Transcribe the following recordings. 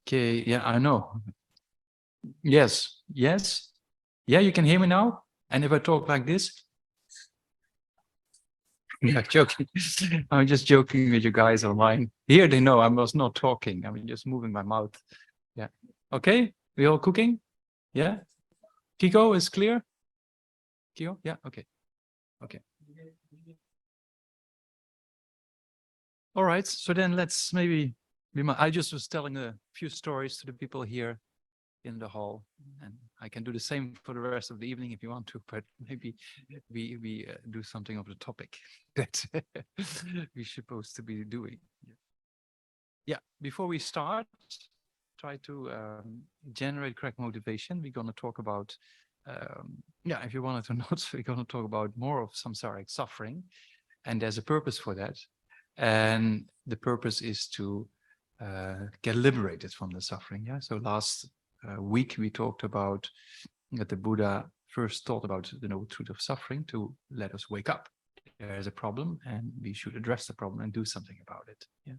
Okay, yeah, I know. Yes, yes. Yeah, you can hear me now? And if I talk like this? Yeah, joking. I'm just joking with you guys online. Here they know I was not talking. I'm just moving my mouth. Yeah. Okay, we all cooking? Yeah? Kiko is clear? Kiko? Yeah, okay. Okay. All right, so then let's maybe, I just was telling a few stories to the people here in the hall, and I can do the same for the rest of the evening if you want to, but maybe we do something of the topic that we're supposed to be doing. Yeah, before we start, try to generate correct motivation. We're going to talk about, yeah, if you wanted to note, we're going to talk about more of samsaric suffering, and there's a purpose for that. And the purpose is to get liberated from the suffering. Yeah. So last week we talked about that the Buddha first thought about the noble truth of suffering to let us wake up. There is a problem, and we should address the problem and do something about it. Yeah.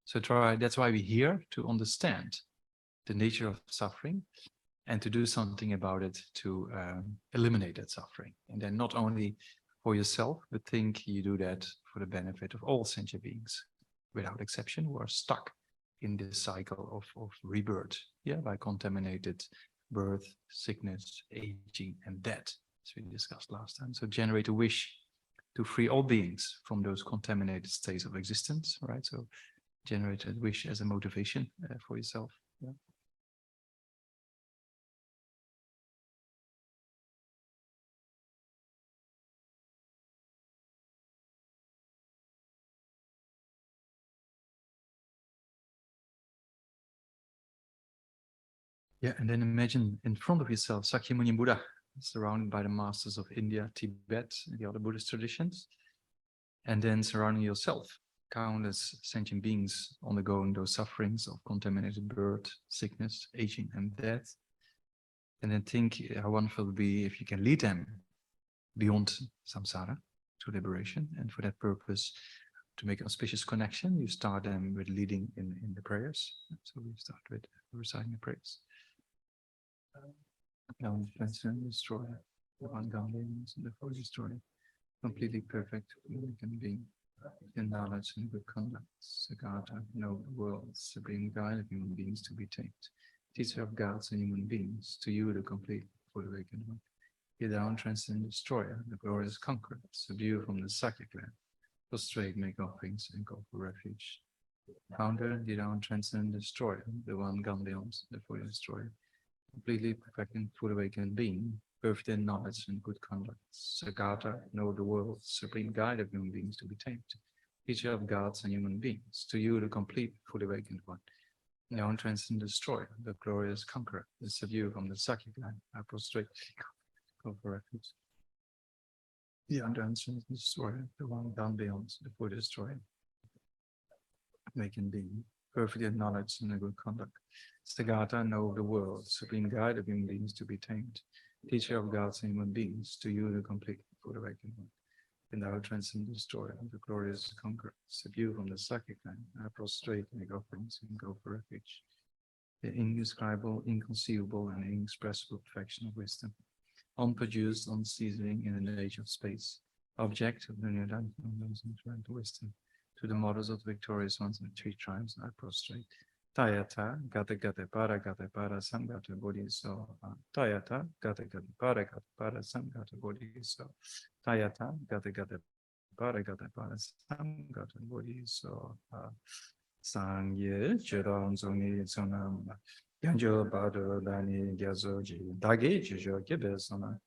So that's why we're here, to understand the nature of suffering and to do something about it to eliminate that suffering. And then not only for yourself, but think you do that for the benefit of all sentient beings, without exception, who are stuck in this cycle of rebirth, yeah, by contaminated birth, sickness, aging, and death, as we discussed last time. So generate a wish to free all beings from those contaminated states of existence, right? So generate a wish as a motivation for yourself. Yeah. Yeah, and then imagine in front of yourself Sakyamuni Buddha, surrounded by the masters of India, Tibet, and the other Buddhist traditions. And then surrounding yourself, countless sentient beings undergoing those sufferings of contaminated birth, sickness, aging, and death. And then think how wonderful it would be if you can lead them beyond samsara to liberation. And for that purpose, to make an auspicious connection, you start them with leading in the prayers. So we start with reciting the prayers. Now, destroy the one guardians and the full destroy. Completely perfect, can be in knowledge and good conduct. Sagata, know the world, supreme guide of human beings to be tamed. Teacher of gods and human beings, to you the complete full awakened one. Be thou transcendent destroyer, the glorious conqueror, subdue from the psychic land. Prostrate, make offerings, and go for refuge. Founder, the thou transcendent destroyer, the one gone beyond, the full destroyer. Completely perfecting full awakened being, perfect in knowledge and good conduct. Sagata, know the world, supreme guide of human beings to be tamed. Teacher of gods and human beings, to you the complete, fully awakened one. Now transcendent destroyer, the glorious conqueror, the subdue from the psychic land, I prostrate, go for refuge. The untranscendent destroyer, the one down beyond, the full destroyer. Awakened being, perfect in knowledge and good conduct. Sagata, know the world, supreme guide of human beings to be tamed. Teacher of gods and human beings, to you the complete, full awakened one. And thou transcendent destroyer, the glorious conqueror, subdue from the psychic land, I prostrate, make offerings, and go for refuge. The indescribable, inconceivable, and inexpressible perfection of wisdom, unproduced, unceasing in the age of space, object of the new wisdom, to the models of the victorious ones in the three tribes, I prostrate. Tayata, gata gata para samgata bodhi so. Tayata, gata para samgata bodhi so. Tayata, gata para samgata bodhi so. Sangye, Chedon Zoni Sonam, Yanjo Bado Dani Gazoji, Dagi, Jujo Gibesona.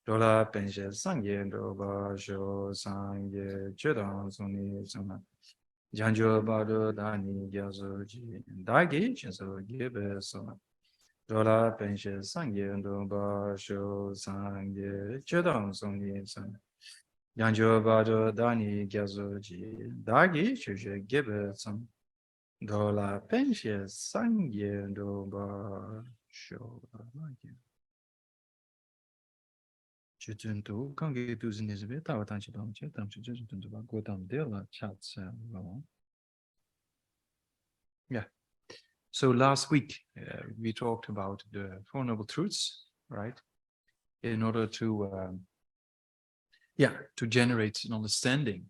Dola Penche Sangye Doba Jo Sangye, Chedon Zoni Sonam. Janjo Bado Dani Gazoji, Dagi, Jujo Gibesona. Dola Penche Sangye Doba Jo Sangye, Chedon Zoni Sonam. Janjo Bado Dani Gazoji, Dagi, Jujo Gibesona. Dola pensie sangye doba shoba. Chujuntu kange duzinizbe tawatanchi domche tamchi chujuntu ba godam de la chatsa. Yeah. So last week, we talked about the Four Noble Truths, right? In order to, to generate an understanding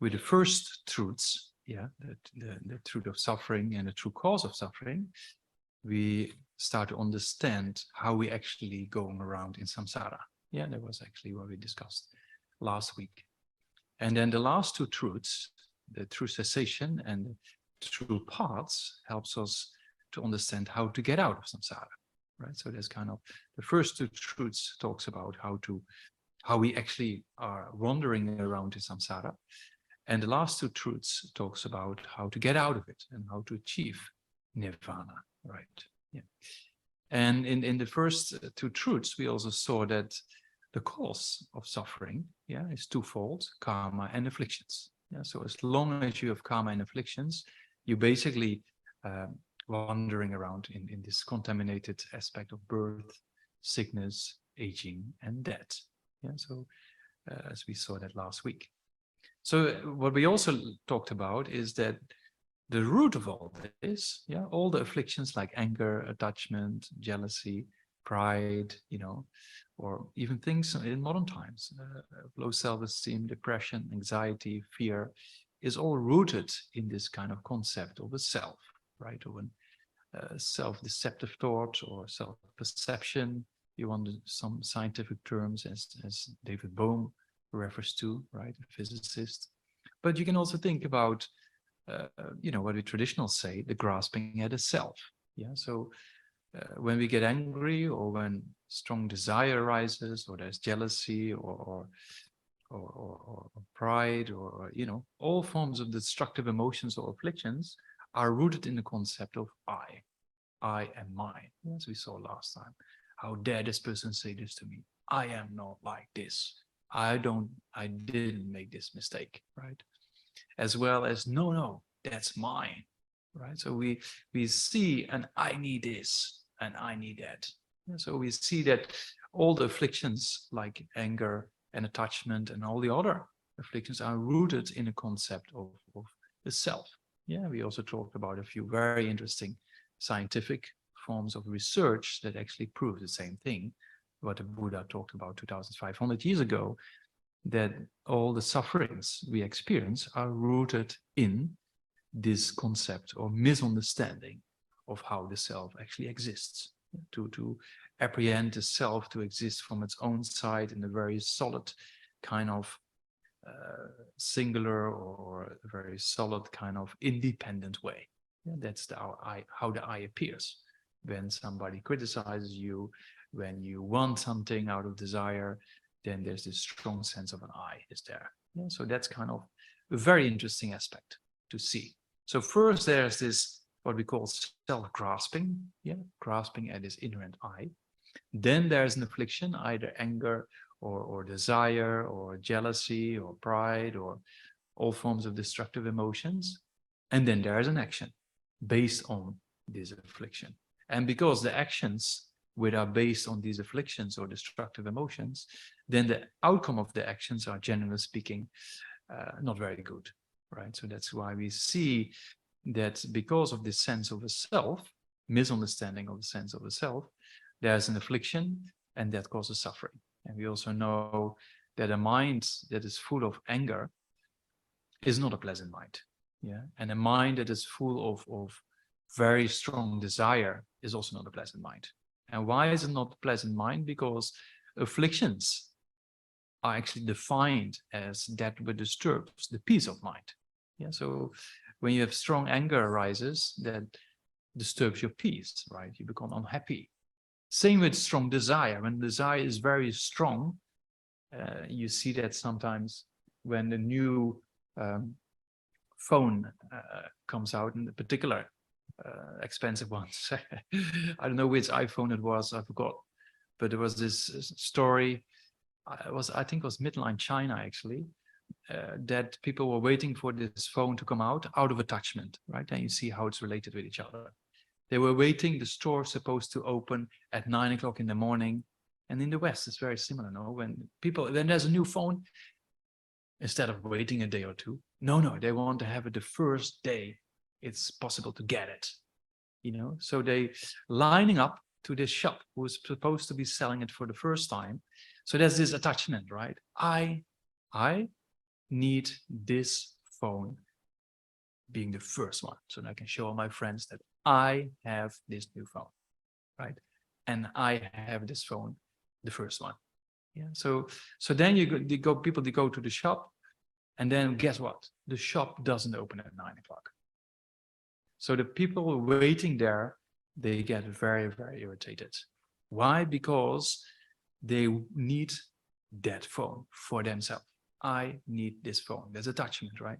with the first truths, the truth of suffering and the true cause of suffering, we start to understand how we actually going around in samsara. Yeah, that was actually what we discussed last week. And then the last two truths, the true cessation and the true paths, helps us to understand how to get out of samsara, right? So there's kind of the first two truths talks about how we actually are wandering around in samsara. And the last two truths talks about how to get out of it and how to achieve nirvana, right? Yeah. And in the first two truths, we also saw that the cause of suffering, is twofold: karma and afflictions. Yeah, so as long as you have karma and afflictions, you basically wandering around in this contaminated aspect of birth, sickness, aging, and death. Yeah, so as we saw that last week. So what we also talked about is that the root of all this, all the afflictions like anger, attachment, jealousy, pride, or even things in modern times, low self-esteem, depression, anxiety, fear, is all rooted in this kind of concept of a self, right? Or a self-deceptive thought or self-perception. You want some scientific terms, as David Bohm refers to, right? A physicist. But you can also think about what we traditionally say, the grasping at a self. Yeah, so when we get angry, or when strong desire arises, or there's jealousy, or pride, or all forms of destructive emotions or afflictions are rooted in the concept of I am mine. As we saw last time. How dare this person say this to me? I am not like this. I didn't make this mistake, right? As well as, no, that's mine, right? So we see, and I need this, and I need that. And so we see that all the afflictions like anger and attachment and all the other afflictions are rooted in a concept of the self. Yeah, we also talked about a few very interesting scientific forms of research that actually prove the same thing, what the Buddha talked about 2,500 years ago, that all the sufferings we experience are rooted in this concept or misunderstanding of how the self actually exists. To apprehend the self to exist from its own side in a very solid kind of singular or a very solid kind of independent way. Yeah, that's how the I appears. When somebody criticizes you, when you want something out of desire, then there's this strong sense of an I is there. Yeah, so that's kind of a very interesting aspect to see. So first there's this, what we call self-grasping, grasping at this inherent I. Then there's an affliction, either anger or desire or jealousy or pride or all forms of destructive emotions. And then there's an action based on this affliction. And because the actions which are based on these afflictions or destructive emotions, then the outcome of the actions are, generally speaking, not very good, right? So that's why we see that because of this sense of a self, misunderstanding of the sense of a self, there's an affliction and that causes suffering. And we also know that a mind that is full of anger is not a pleasant mind. Yeah, and a mind that is full of very strong desire is also not a pleasant mind. And why is it not a pleasant mind? Because afflictions are actually defined as that which disturbs the peace of mind. Yeah, so when you have strong anger arises, that disturbs your peace, right? You become unhappy. Same with strong desire. When desire is very strong, you see that sometimes when the new phone comes out, in particular expensive ones. I don't know which iPhone it was, I forgot. But there was this story, I think it was Midline China actually, that people were waiting for this phone to come out of attachment, right? And you see how it's related with each other. They were waiting, the store supposed to open at 9 o'clock in the morning. And in the West, it's very similar, no? When there's a new phone, instead of waiting a day or two, no, they want to have it the first day it's possible to get it. you know, so they lining up to this shop who's supposed to be selling it for the first time. So there's this attachment, right? I need this phone being the first one, so that I can show all my friends that I have this new phone, right? And I have this phone, the first one. Yeah. So then people go to the shop, and then guess what? The shop doesn't open at 9 o'clock. So the people waiting there, they get very, very irritated. Why? Because they need that phone for themselves. I need this phone. There's attachment, right?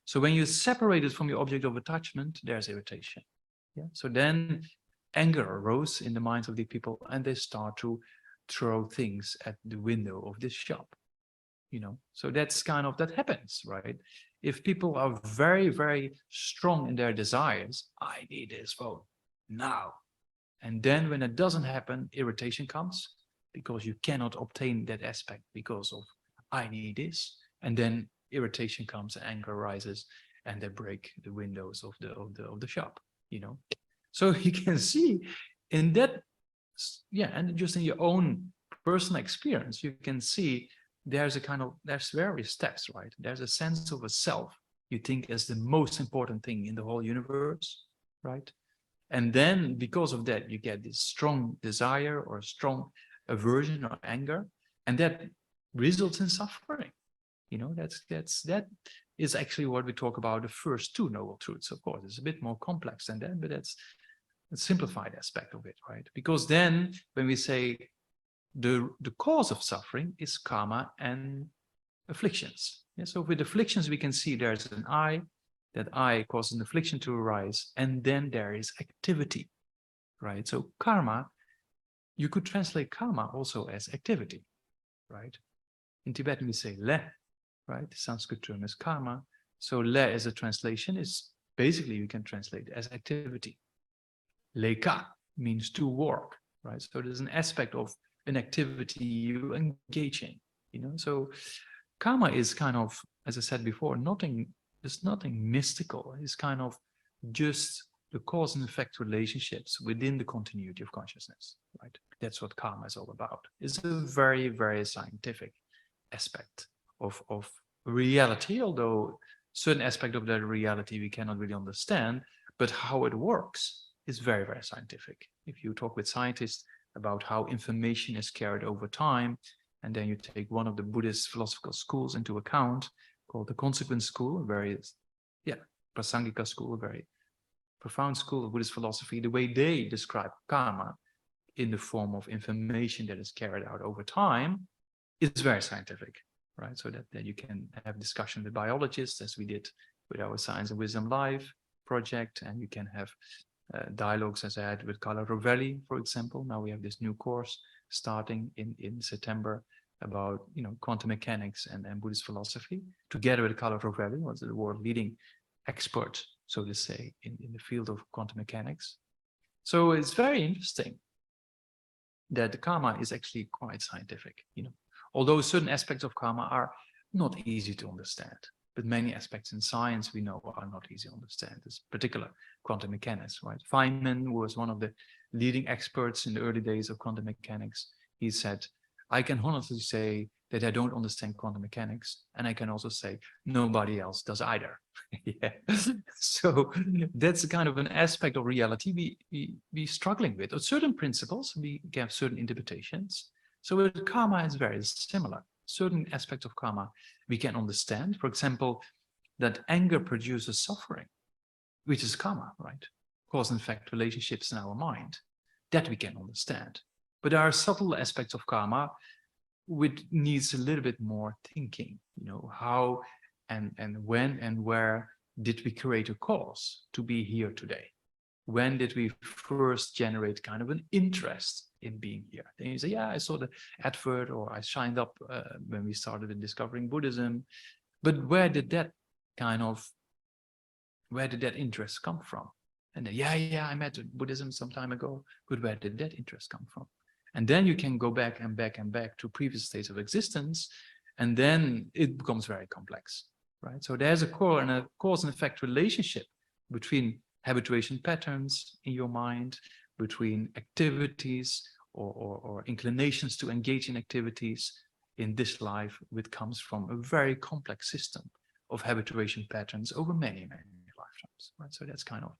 So when you separate it from your object of attachment, there's irritation. Yeah. So then anger arose in the minds of the people, and they start to throw things at the window of this shop. You know, so that's kind of, that happens, right? If people are very, very strong in their desires, I need this phone now. And then when it doesn't happen, irritation comes because you cannot obtain that aspect because of I need this. And then irritation comes, anger rises, and they break the windows of the shop, you know. So you can see in that, yeah, and just in your own personal experience, you can see there's various steps, right? There's a sense of a self you think is the most important thing in the whole universe, right? And then because of that, you get this strong desire or strong aversion or anger, and that results in suffering. You know, that is actually what we talk about, the first two noble truths. Of course, it's a bit more complex than that, but that's a simplified aspect of it, right? Because then when we say the cause of suffering is karma and afflictions. Yeah, so with afflictions, we can see there's an I, that I causes an affliction to arise, and then there is activity, right? So karma, you could translate karma also as activity, right? In Tibetan, we say le, right? The Sanskrit term is karma. So le as a translation is basically, you can translate as activity. Leka means to work, right? So there's an aspect of an activity you engage in, you know? So karma is kind of, as I said before, there's nothing mystical. It's kind of just the cause and effect relationships within the continuity of consciousness, right? That's what karma is all about. It's a very, very scientific aspect of reality, although certain aspect of that reality we cannot really understand, but how it works is very, very scientific. If you talk with scientists about how information is carried over time, and then you take one of the Buddhist philosophical schools into account, called the Consequence School, a very, Prasangika school, a very profound school of Buddhist philosophy, the way they describe karma in the form of information that is carried out over time is very scientific, right? So that you can have discussion with biologists, as we did with our Science and Wisdom Live project, and you can have dialogues, as I had with Carla Rovelli, for example. Now we have this new course starting in September about, you know, quantum mechanics and Buddhist philosophy, together with Carla Rovelli, who's the world leading expert, so to say, in the field of quantum mechanics. So it's very interesting that the karma is actually quite scientific, you know, although certain aspects of karma are not easy to understand, but many aspects in science we know are not easy to understand, this particular quantum mechanics, right? Feynman was one of the leading experts in the early days of quantum mechanics. He said, I can honestly say that I don't understand quantum mechanics, and I can also say nobody else does either. Yeah. So that's kind of an aspect of reality we struggling with. Or certain principles, we have certain interpretations. So with karma is very similar. Certain aspects of karma we can understand. For example, that anger produces suffering, which is karma, right? Cause and effect relationships in our mind, that we can understand. But there are subtle aspects of karma which needs a little bit more thinking, you know, how and when and where did we create a cause to be here today? When did we first generate kind of an interest in being here? Then you say, yeah, I saw the advert, or I signed up when we started in discovering Buddhism. But where did that interest come from? And then, yeah, I met Buddhism some time ago, but where did that interest come from? And then you can go back and back and back to previous states of existence, and then it becomes very complex, right? So there's a cause and effect relationship between habituation patterns in your mind, between activities or inclinations to engage in activities in this life, which comes from a very complex system of habituation patterns over many, many lifetimes, right? So that's kind of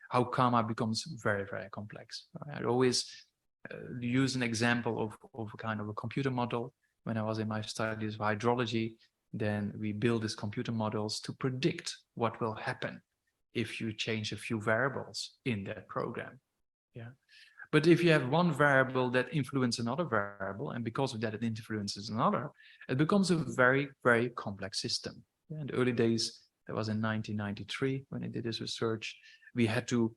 how karma becomes very, very complex. Right? I always use an example of a kind of a computer model. When I was in my studies of hydrology, then we build these computer models to predict what will happen if you change a few variables in that program. Yeah. But if you have one variable that influences another variable, and because of that it influences another, it becomes a very, very complex system. Yeah, in the early days, that was in 1993 when I did this research, we had to,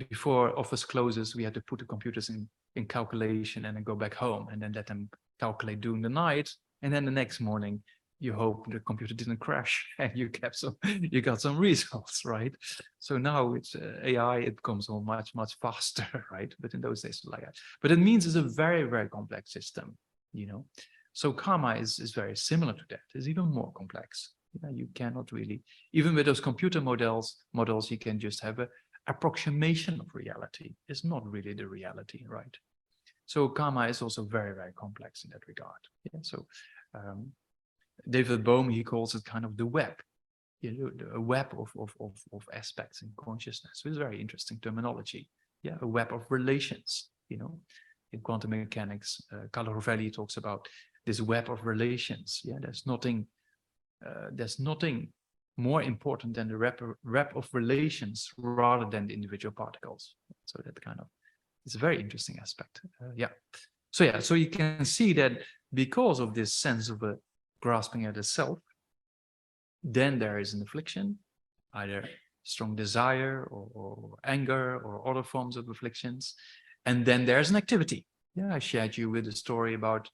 before office closes, we had to put the computers in calculation and then go back home and then let them calculate during the night. And then the next morning, you hope the computer didn't crash and you got some results, right? So now it's AI, it becomes all much faster, right? But in those days, like that. But it means it's a very, very complex system, you know. So karma is very similar to that. It's even more complex. You cannot really, even with those computer models, you can just have a approximation of reality. It's not really the reality, right? So karma is also very, very complex in that regard. Yeah. So David Bohm, he calls it kind of the web, a web of aspects in consciousness. So it's very interesting terminology. Yeah, a web of relations. In quantum mechanics, Carlo Rovelli talks about this web of relations. Yeah, there's nothing more important than the web of relations rather than the individual particles. So that kind of is a very interesting aspect. So you can see that because of this sense of a grasping at the self, then there is an affliction, either strong desire or anger or other forms of afflictions, and then there's an activity. Yeah, I shared you with a story about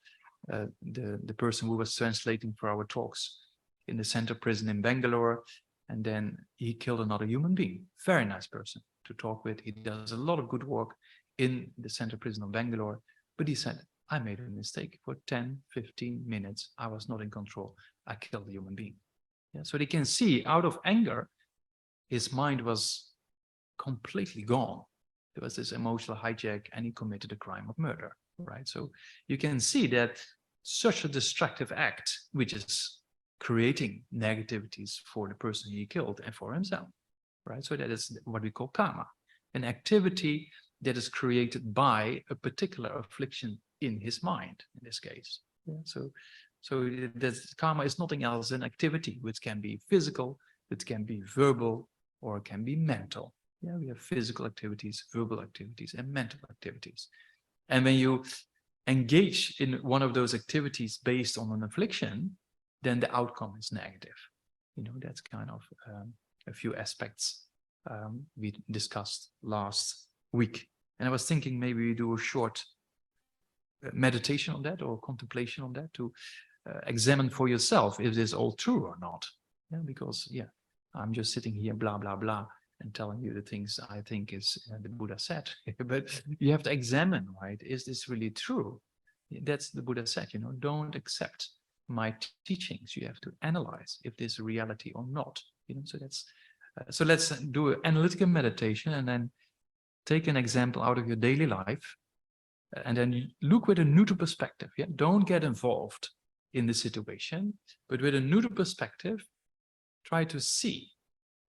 the person who was translating for our talks in the center prison in Bangalore, and then he killed another human being. Very nice person to talk with. He does a lot of good work in the center prison of Bangalore, but he said, I made a mistake. For 10, 15 minutes, I was not in control. I killed a human being. Yeah, so they can see out of anger, his mind was completely gone. There was this emotional hijack and he committed a crime of murder, right? So you can see that such a destructive act, which is creating negativities for the person he killed and for himself, right? So that is what we call karma, an activity that is created by a particular affliction in his mind, in this case. Yeah, so that's, karma is nothing else than activity, which can be physical, which can be verbal, or it can be mental. Yeah, we have physical activities, verbal activities, and mental activities. And when you engage in one of those activities based on an affliction, then the outcome is negative. That's kind of a few aspects we discussed last week. And I was thinking maybe we do a short meditation on that or contemplation on that to examine for yourself if this is all true or not. Yeah, because I'm just sitting here blah blah blah and telling you the things I think is the Buddha said. But you have to examine, right? Is this really true? That's the Buddha said, don't accept my teachings. You have to analyze if this is reality or not. So that's so let's do an analytical meditation and then take an example out of your daily life and then look with a neutral perspective. Yeah, don't get involved in the situation, but with a neutral perspective, try to see,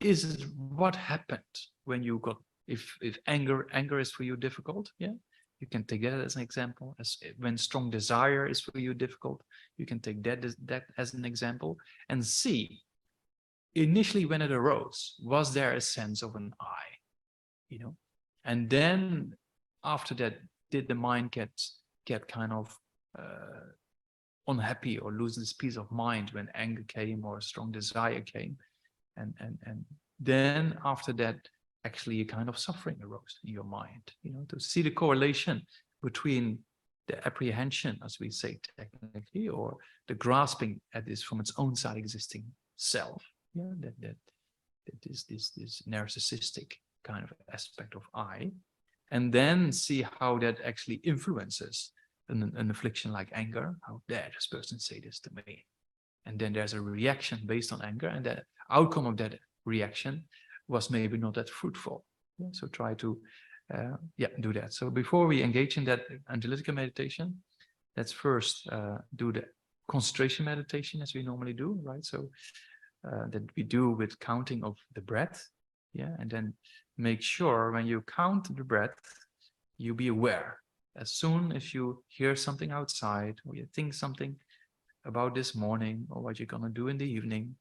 is it what happened when you got, if anger is for you difficult, you can take that as an example. As when strong desire is for you difficult, you can take that as an example and see, initially when it arose, was there a sense of an I, and then after that, did the mind get kind of unhappy or lose this peace of mind when anger came or strong desire came, and then after that, actually a kind of suffering arose in your mind, to see the correlation between the apprehension, as we say technically, or the grasping at this from its own side existing self, that is this narcissistic kind of aspect of I, and then see how that actually influences an affliction like anger. How dare this person say this to me? And then there's a reaction based on anger, and the outcome of that reaction was maybe not that fruitful. Yeah, so try to do that. So before we engage in that analytical meditation, let's first do the concentration meditation as we normally do, right? So that we do with counting of the breath, yeah, and then make sure when you count the breath, you be aware. As soon as you hear something outside, or you think something about this morning, or what you're gonna do in the evening,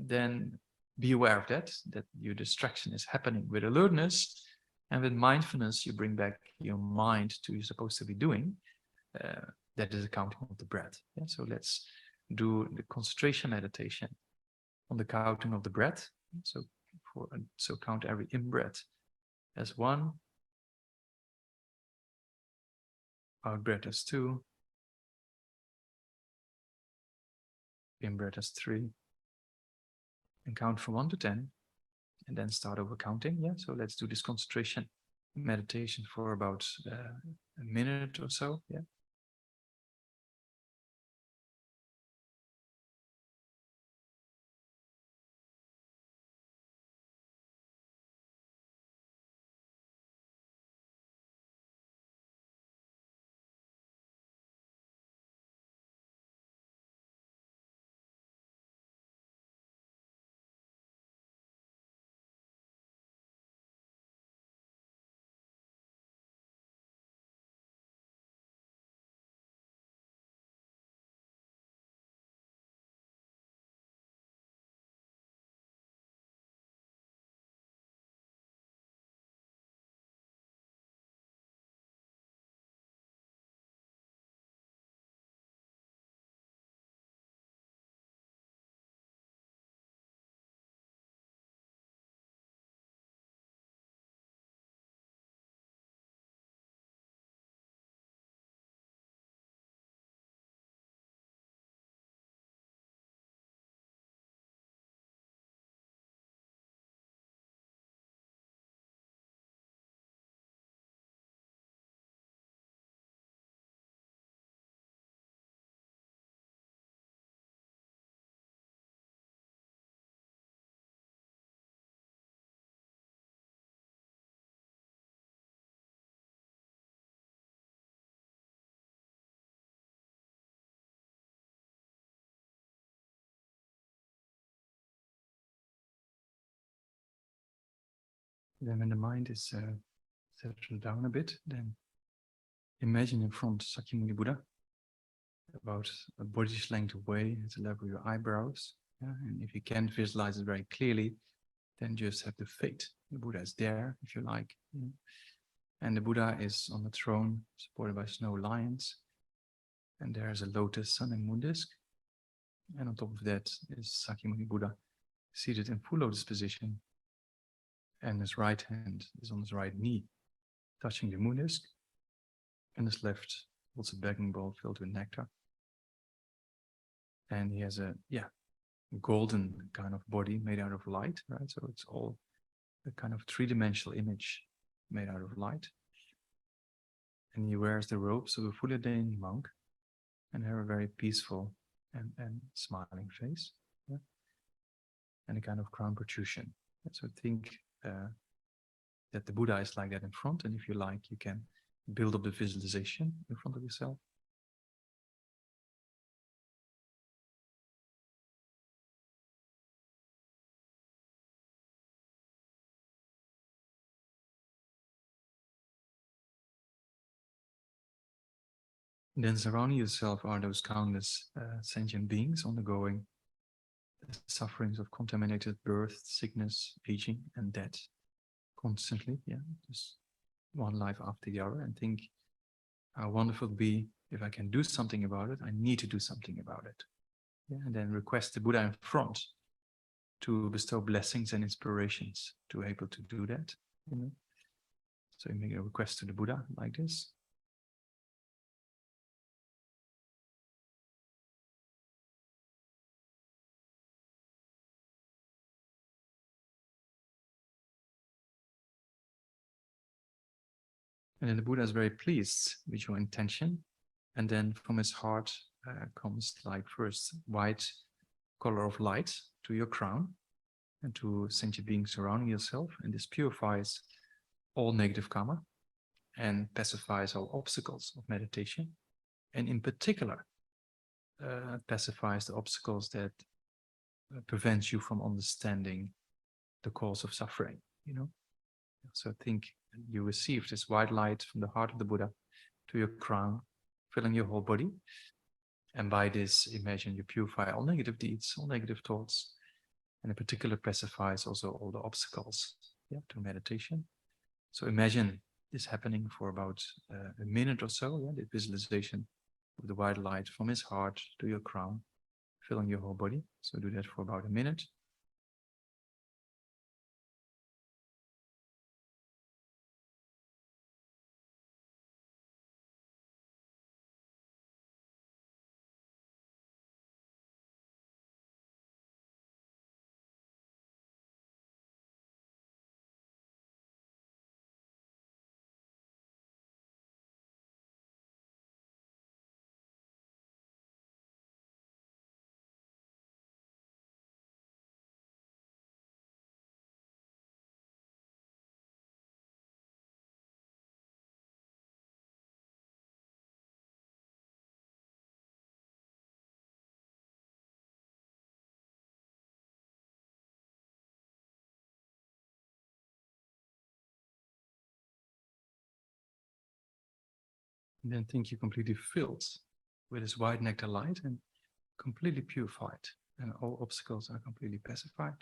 then be aware of that your distraction is happening. With alertness and with mindfulness, you bring back your mind to what you're supposed to be doing. That is a counting of the breath. Yeah? So let's do the concentration meditation on the counting of the breath. So count every in-breath as 1, out-breath as 2, in-breath as 3, and count from 1 to 10, and then start over counting. Yeah, so let's do this concentration meditation for about a minute or so. Yeah. Then when the mind is settled down a bit, then imagine in front Sakyamuni Buddha, about a body's length away at the level of your eyebrows. Yeah? And if you can't visualize it very clearly, then just have the faith. The Buddha is there, if you like. Yeah? And the Buddha is on the throne, supported by snow lions. And there is a lotus sun and moon disk. And on top of that is Sakyamuni Buddha, seated in full lotus position. And his right hand is on his right knee, touching the moon disk. And his left holds a begging bowl filled with nectar. And he has a golden kind of body made out of light, right? So it's all a kind of three-dimensional image made out of light. And he wears the robes of a fully ordained monk and have a very peaceful and smiling face. Yeah? And a kind of crown protrusion. So think that the Buddha is like that in front, and if you like, you can build up the visualization in front of yourself. And then surrounding yourself are those countless sentient beings undergoing the sufferings of contaminated birth, sickness, aging, and death constantly. Yeah, just one life after the other, and think how wonderful it would be if I can do something about it. I need to do something about it. Yeah, and then request the Buddha in front to bestow blessings and inspirations to be able to do that. You know? So you make a request to the Buddha like this. And then the Buddha is very pleased with your intention. And then from his heart comes like first white color of light to your crown. and to sentient beings surrounding yourself. And this purifies all negative karma and pacifies all obstacles of meditation. And in particular, pacifies the obstacles that prevents you from understanding the cause of suffering, you know. So think you receive this white light from the heart of the Buddha to your crown, filling your whole body. And by this, imagine you purify all negative deeds, all negative thoughts, and in particular pacifies also all the obstacles, yeah, to meditation. So imagine this happening for about a minute or so, yeah, the visualization of the white light from his heart to your crown, filling your whole body. So do that for about a minute. And then think you're completely filled with this white nectar light and completely purified, and all obstacles are completely pacified.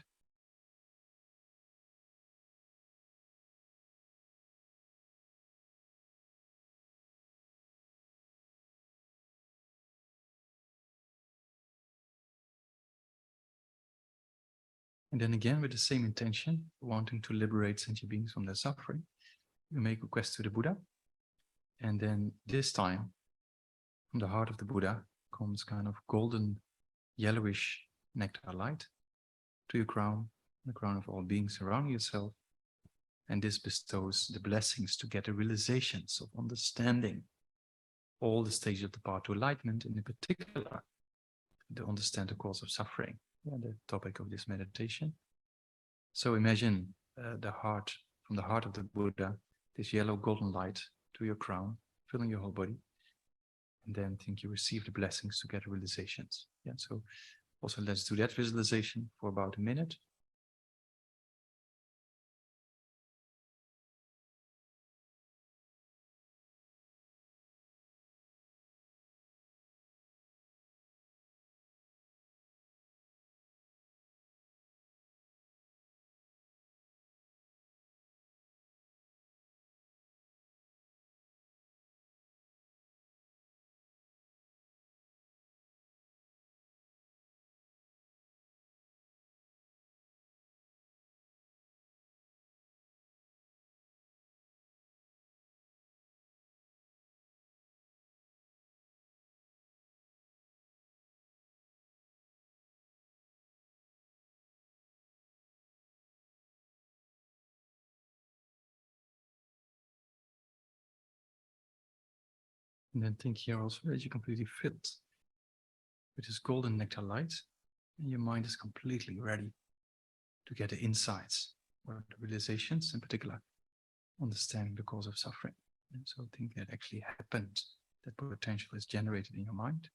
And then again, with the same intention, wanting to liberate sentient beings from their suffering, you make a request to the Buddha. And then this time, from the heart of the Buddha comes kind of golden, yellowish nectar light to your crown, the crown of all beings surrounding yourself. And this bestows the blessings to get the realizations of understanding all the stages of the path to enlightenment, and in particular, to understand the cause of suffering, the topic of this meditation. So imagine from the heart of the Buddha, this yellow golden light to your crown, filling your whole body. And then think you receive the blessings to get realizations. Yeah, so also let's do that visualization for about a minute. And then think here also that you're completely filled with this golden nectar light, and your mind is completely ready to get the insights or the realizations, in particular, understanding the cause of suffering. And so think that actually happened, that potential is generated in your mind.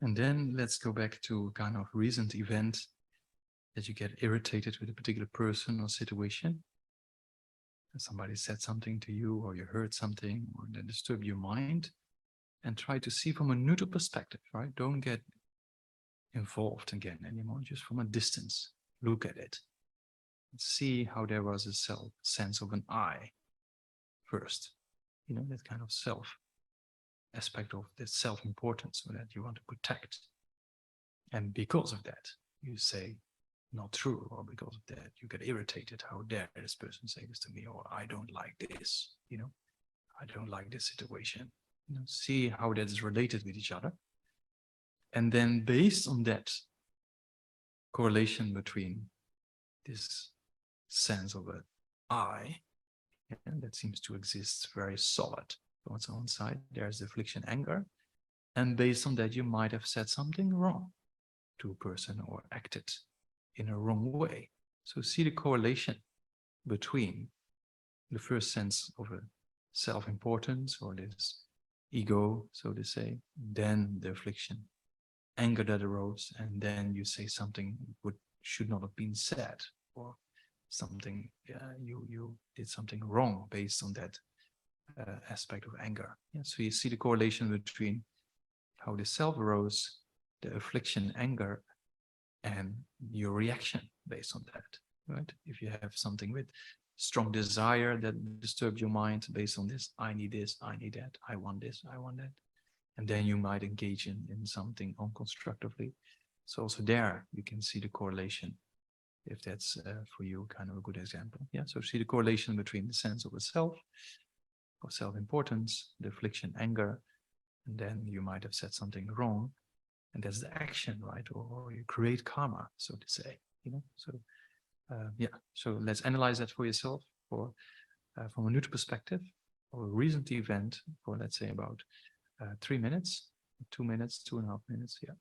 And then let's go back to a kind of recent event that you get irritated with a particular person or situation. And somebody said something to you, or you heard something, or that disturbed your mind, and try to see from a neutral perspective, right? Don't get involved again anymore, just from a distance. Look at it. See how there was a sense of an I first. You know, that kind of self aspect of that self-importance, so that you want to protect. And because of that, you say, not true, or because of that, you get irritated. How dare this person say this to me, or I don't like this, you know, I don't like this situation. You know, see how that is related with each other. And then based on that correlation between this sense of an I, and that seems to exist very solid on its own side. There's affliction, anger, and based on that, you might have said something wrong to a person or acted in a wrong way. So see the correlation between the first sense of a self-importance or this ego, so to say, then the affliction, anger that arose, and then you say something which should not have been said, or something you did something wrong based on that aspect of anger. Yeah, so you see the correlation between how the self arose, the affliction, anger, and your reaction based on that, right? If you have something with strong desire that disturbs your mind based on this, I need this, I need that, I want this, I want that, and then you might engage in something unconstructively. So also there you can see the correlation, if that's for you kind of a good example. Yeah, so see the correlation between the sense of a self, of self-importance, the affliction, anger, and then you might have said something wrong, and that's the action, right? Or you create karma, so to say, you know. So yeah, so let's analyze that for yourself, for from a neutral perspective, or a recent event for, let's say, about 3 minutes, 2 minutes, 2.5 minutes. Yeah.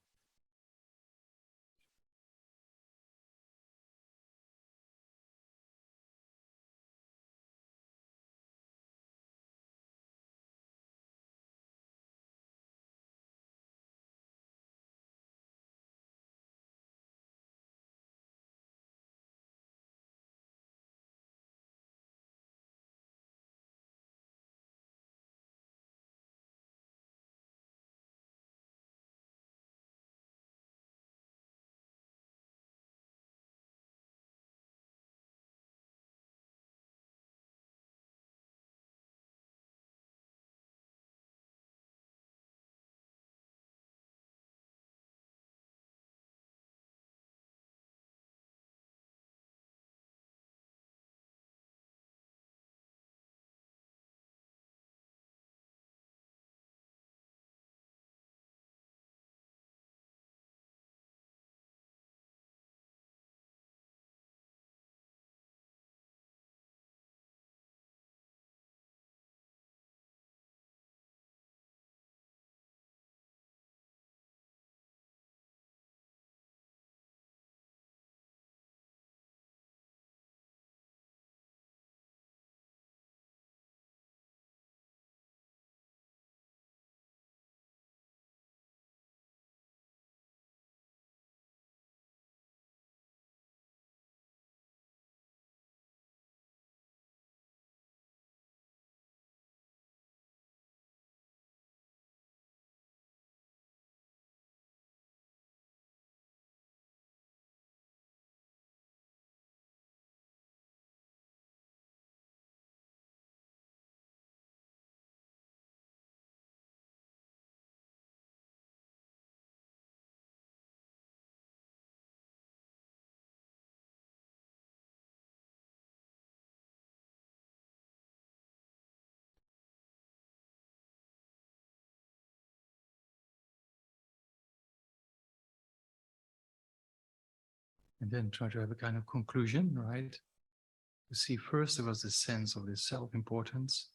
And then try to have a kind of conclusion, right? You see, first there was the sense of this self-importance,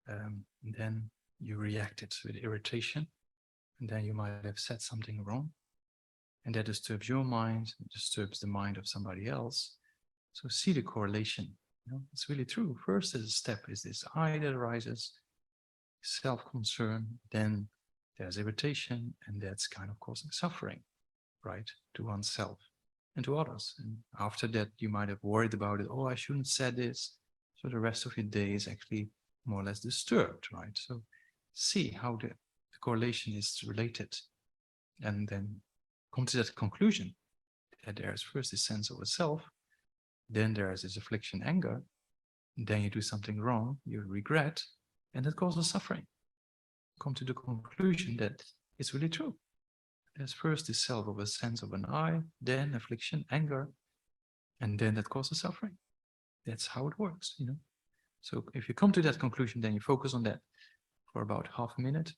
and then you reacted with irritation, and then you might have said something wrong, and that disturbs your mind, disturbs the mind of somebody else. So see the correlation. You know, it's really true. First as a step is this I that arises, self-concern, then there's irritation, and that's kind of causing suffering, right, to oneself and to others. And after that, you might have worried about it. Oh, I shouldn't have said this. So the rest of your day is actually more or less disturbed, right? So see how the correlation is related, and then come to that conclusion that there's first this sense of a self, then there's this affliction, anger, then you do something wrong, you regret, and that causes suffering. Come to the conclusion that it's really true. There's first this self of a sense of an I, then affliction, anger, and then that causes suffering. That's how it works, you know. So if you come to that conclusion, then you focus on that for about half a minute.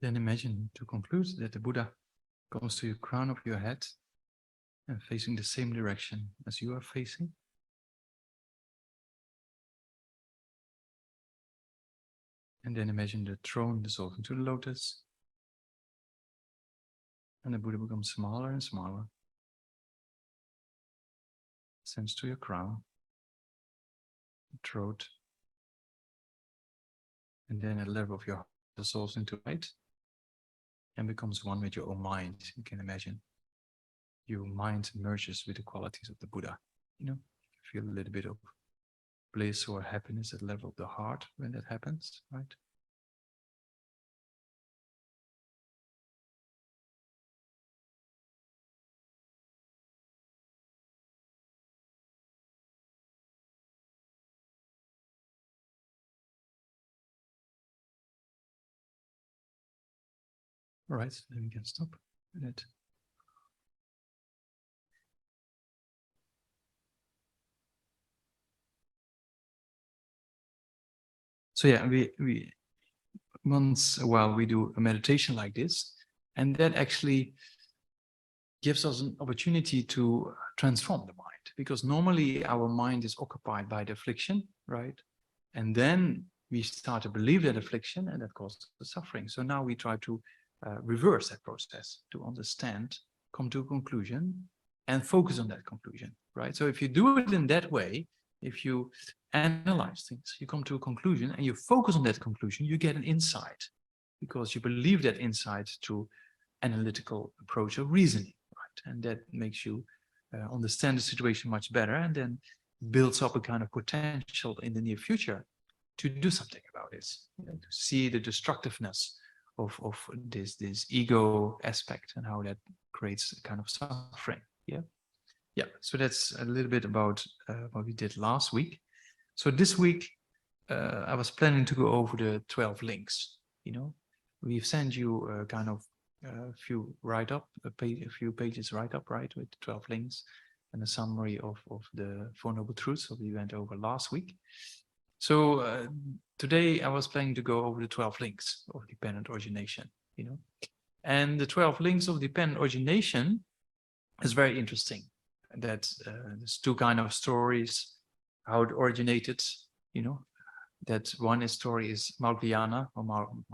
Then imagine, to conclude, that the Buddha comes to the crown of your head and facing the same direction as you are facing. And then imagine the throne dissolving into the lotus. And the Buddha becomes smaller and smaller. Ascends to your crown, throat. And then at the level of your heart, dissolves into light and becomes one with your own mind. You can imagine your mind merges with the qualities of the Buddha. You know, you feel a little bit of bliss or happiness at the level of the heart when that happens, right? All right, so then we can stop with it. So yeah, we once a while we do a meditation like this, and that actually gives us an opportunity to transform the mind, because normally our mind is occupied by the affliction, right? And then we start to believe that affliction, and that causes the suffering. So now we try to reverse that process, to understand, come to a conclusion, and focus on that conclusion, right? So if you do it in that way, if you analyze things, you come to a conclusion and you focus on that conclusion, you get an insight, because you believe that insight through analytical approach of reasoning, right? And that makes you understand the situation much better, and then builds up a kind of potential in the near future to do something about this, you know, to see the destructiveness of this ego aspect and how that creates a kind of suffering. Yeah. So that's a little bit about what we did last week. So this week I was planning to go over the 12 links. You know, we've sent you a kind of few write-up, a few pages write-up, right, with 12 links and a summary of the Four Noble Truths that we went over last week. So today I was planning to go over the 12 links of dependent origination, you know, and the 12 links of dependent origination is very interesting. That there's two kind of stories, how it originated, you know. That one story is Malkyana, or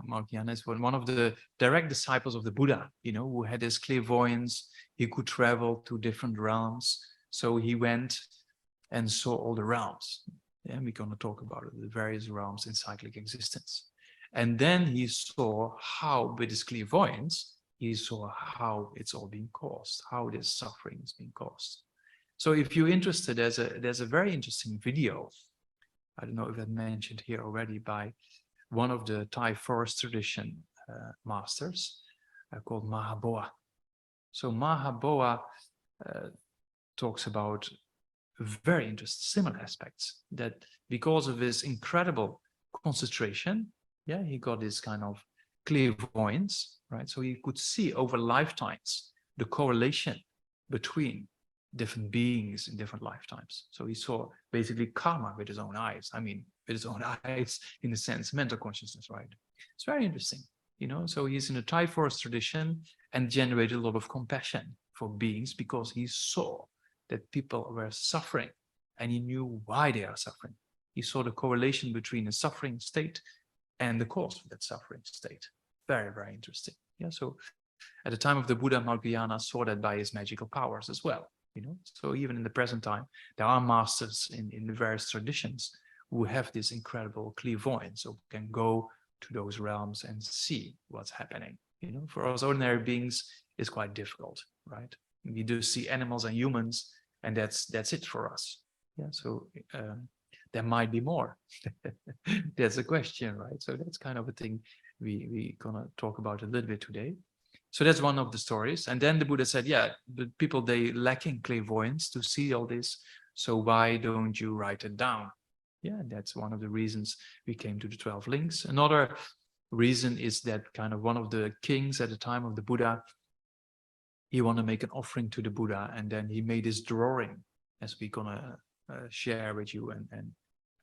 Malkyana is one of the direct disciples of the Buddha, you know, who had this clairvoyance. He could travel to different realms. So he went and saw all the realms. And we're going to talk about it, the various realms in cyclic existence. And then he saw how, with his clairvoyance, he saw how it's all being caused, how this suffering is being caused. So if you're interested, there's a very interesting video. I don't know if I mentioned here already, by one of the Thai forest tradition masters called Mahaboa. So Mahaboa talks about very interesting similar aspects, that because of his incredible concentration, yeah, he got this kind of clairvoyance, right? So he could see over lifetimes the correlation between different beings in different lifetimes. So he saw basically karma with his own eyes. I mean, with his own eyes, in a sense, mental consciousness, right? It's very interesting, you know. So he's in a Thai forest tradition and generated a lot of compassion for beings, because he saw that people were suffering and he knew why they are suffering. He saw the correlation between a suffering state and the cause of that suffering state. Very, very interesting. Yeah. So at the time of the Buddha, Malkyana saw that by his magical powers as well. You know, so even in the present time, there are masters in the various traditions who have this incredible clairvoyance, so can go to those realms and see what's happening. You know, for us ordinary beings, it's quite difficult, right? We do see animals and humans, and that's it for us. Yeah. So there might be more. That's a question, right? So that's kind of a thing we gonna talk about a little bit today. So that's one of the stories. And then the Buddha said, yeah, the people, they lacking clairvoyance to see all this. So why don't you write it down? Yeah, that's one of the reasons we came to the 12 links. Another reason is that kind of one of the kings at the time of the Buddha, he wanted to make an offering to the Buddha. And then he made this drawing, as we're gonna share with you and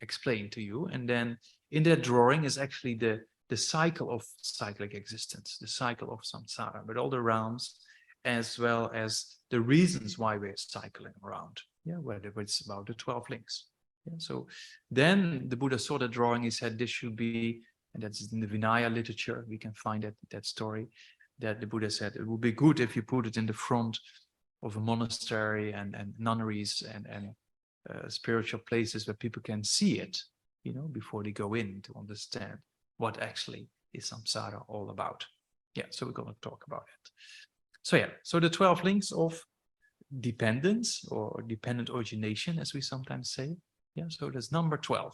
explain to you. And then in that drawing is actually the the cycle of cyclic existence, the cycle of samsara, but all the realms, as well as the reasons why we're cycling around. Yeah, whether it's about the 12 links. Yeah, so then the Buddha saw that drawing. He said this should be, and that's in the Vinaya literature. We can find that story, that the Buddha said it would be good if you put it in the front of a monastery and nunneries and spiritual places where people can see it, you know, before they go in, to understand what actually is samsara all about. Yeah, so we're going to talk about it. So yeah, so the 12 links of dependence or dependent origination, as we sometimes say. Yeah, so that's number 12.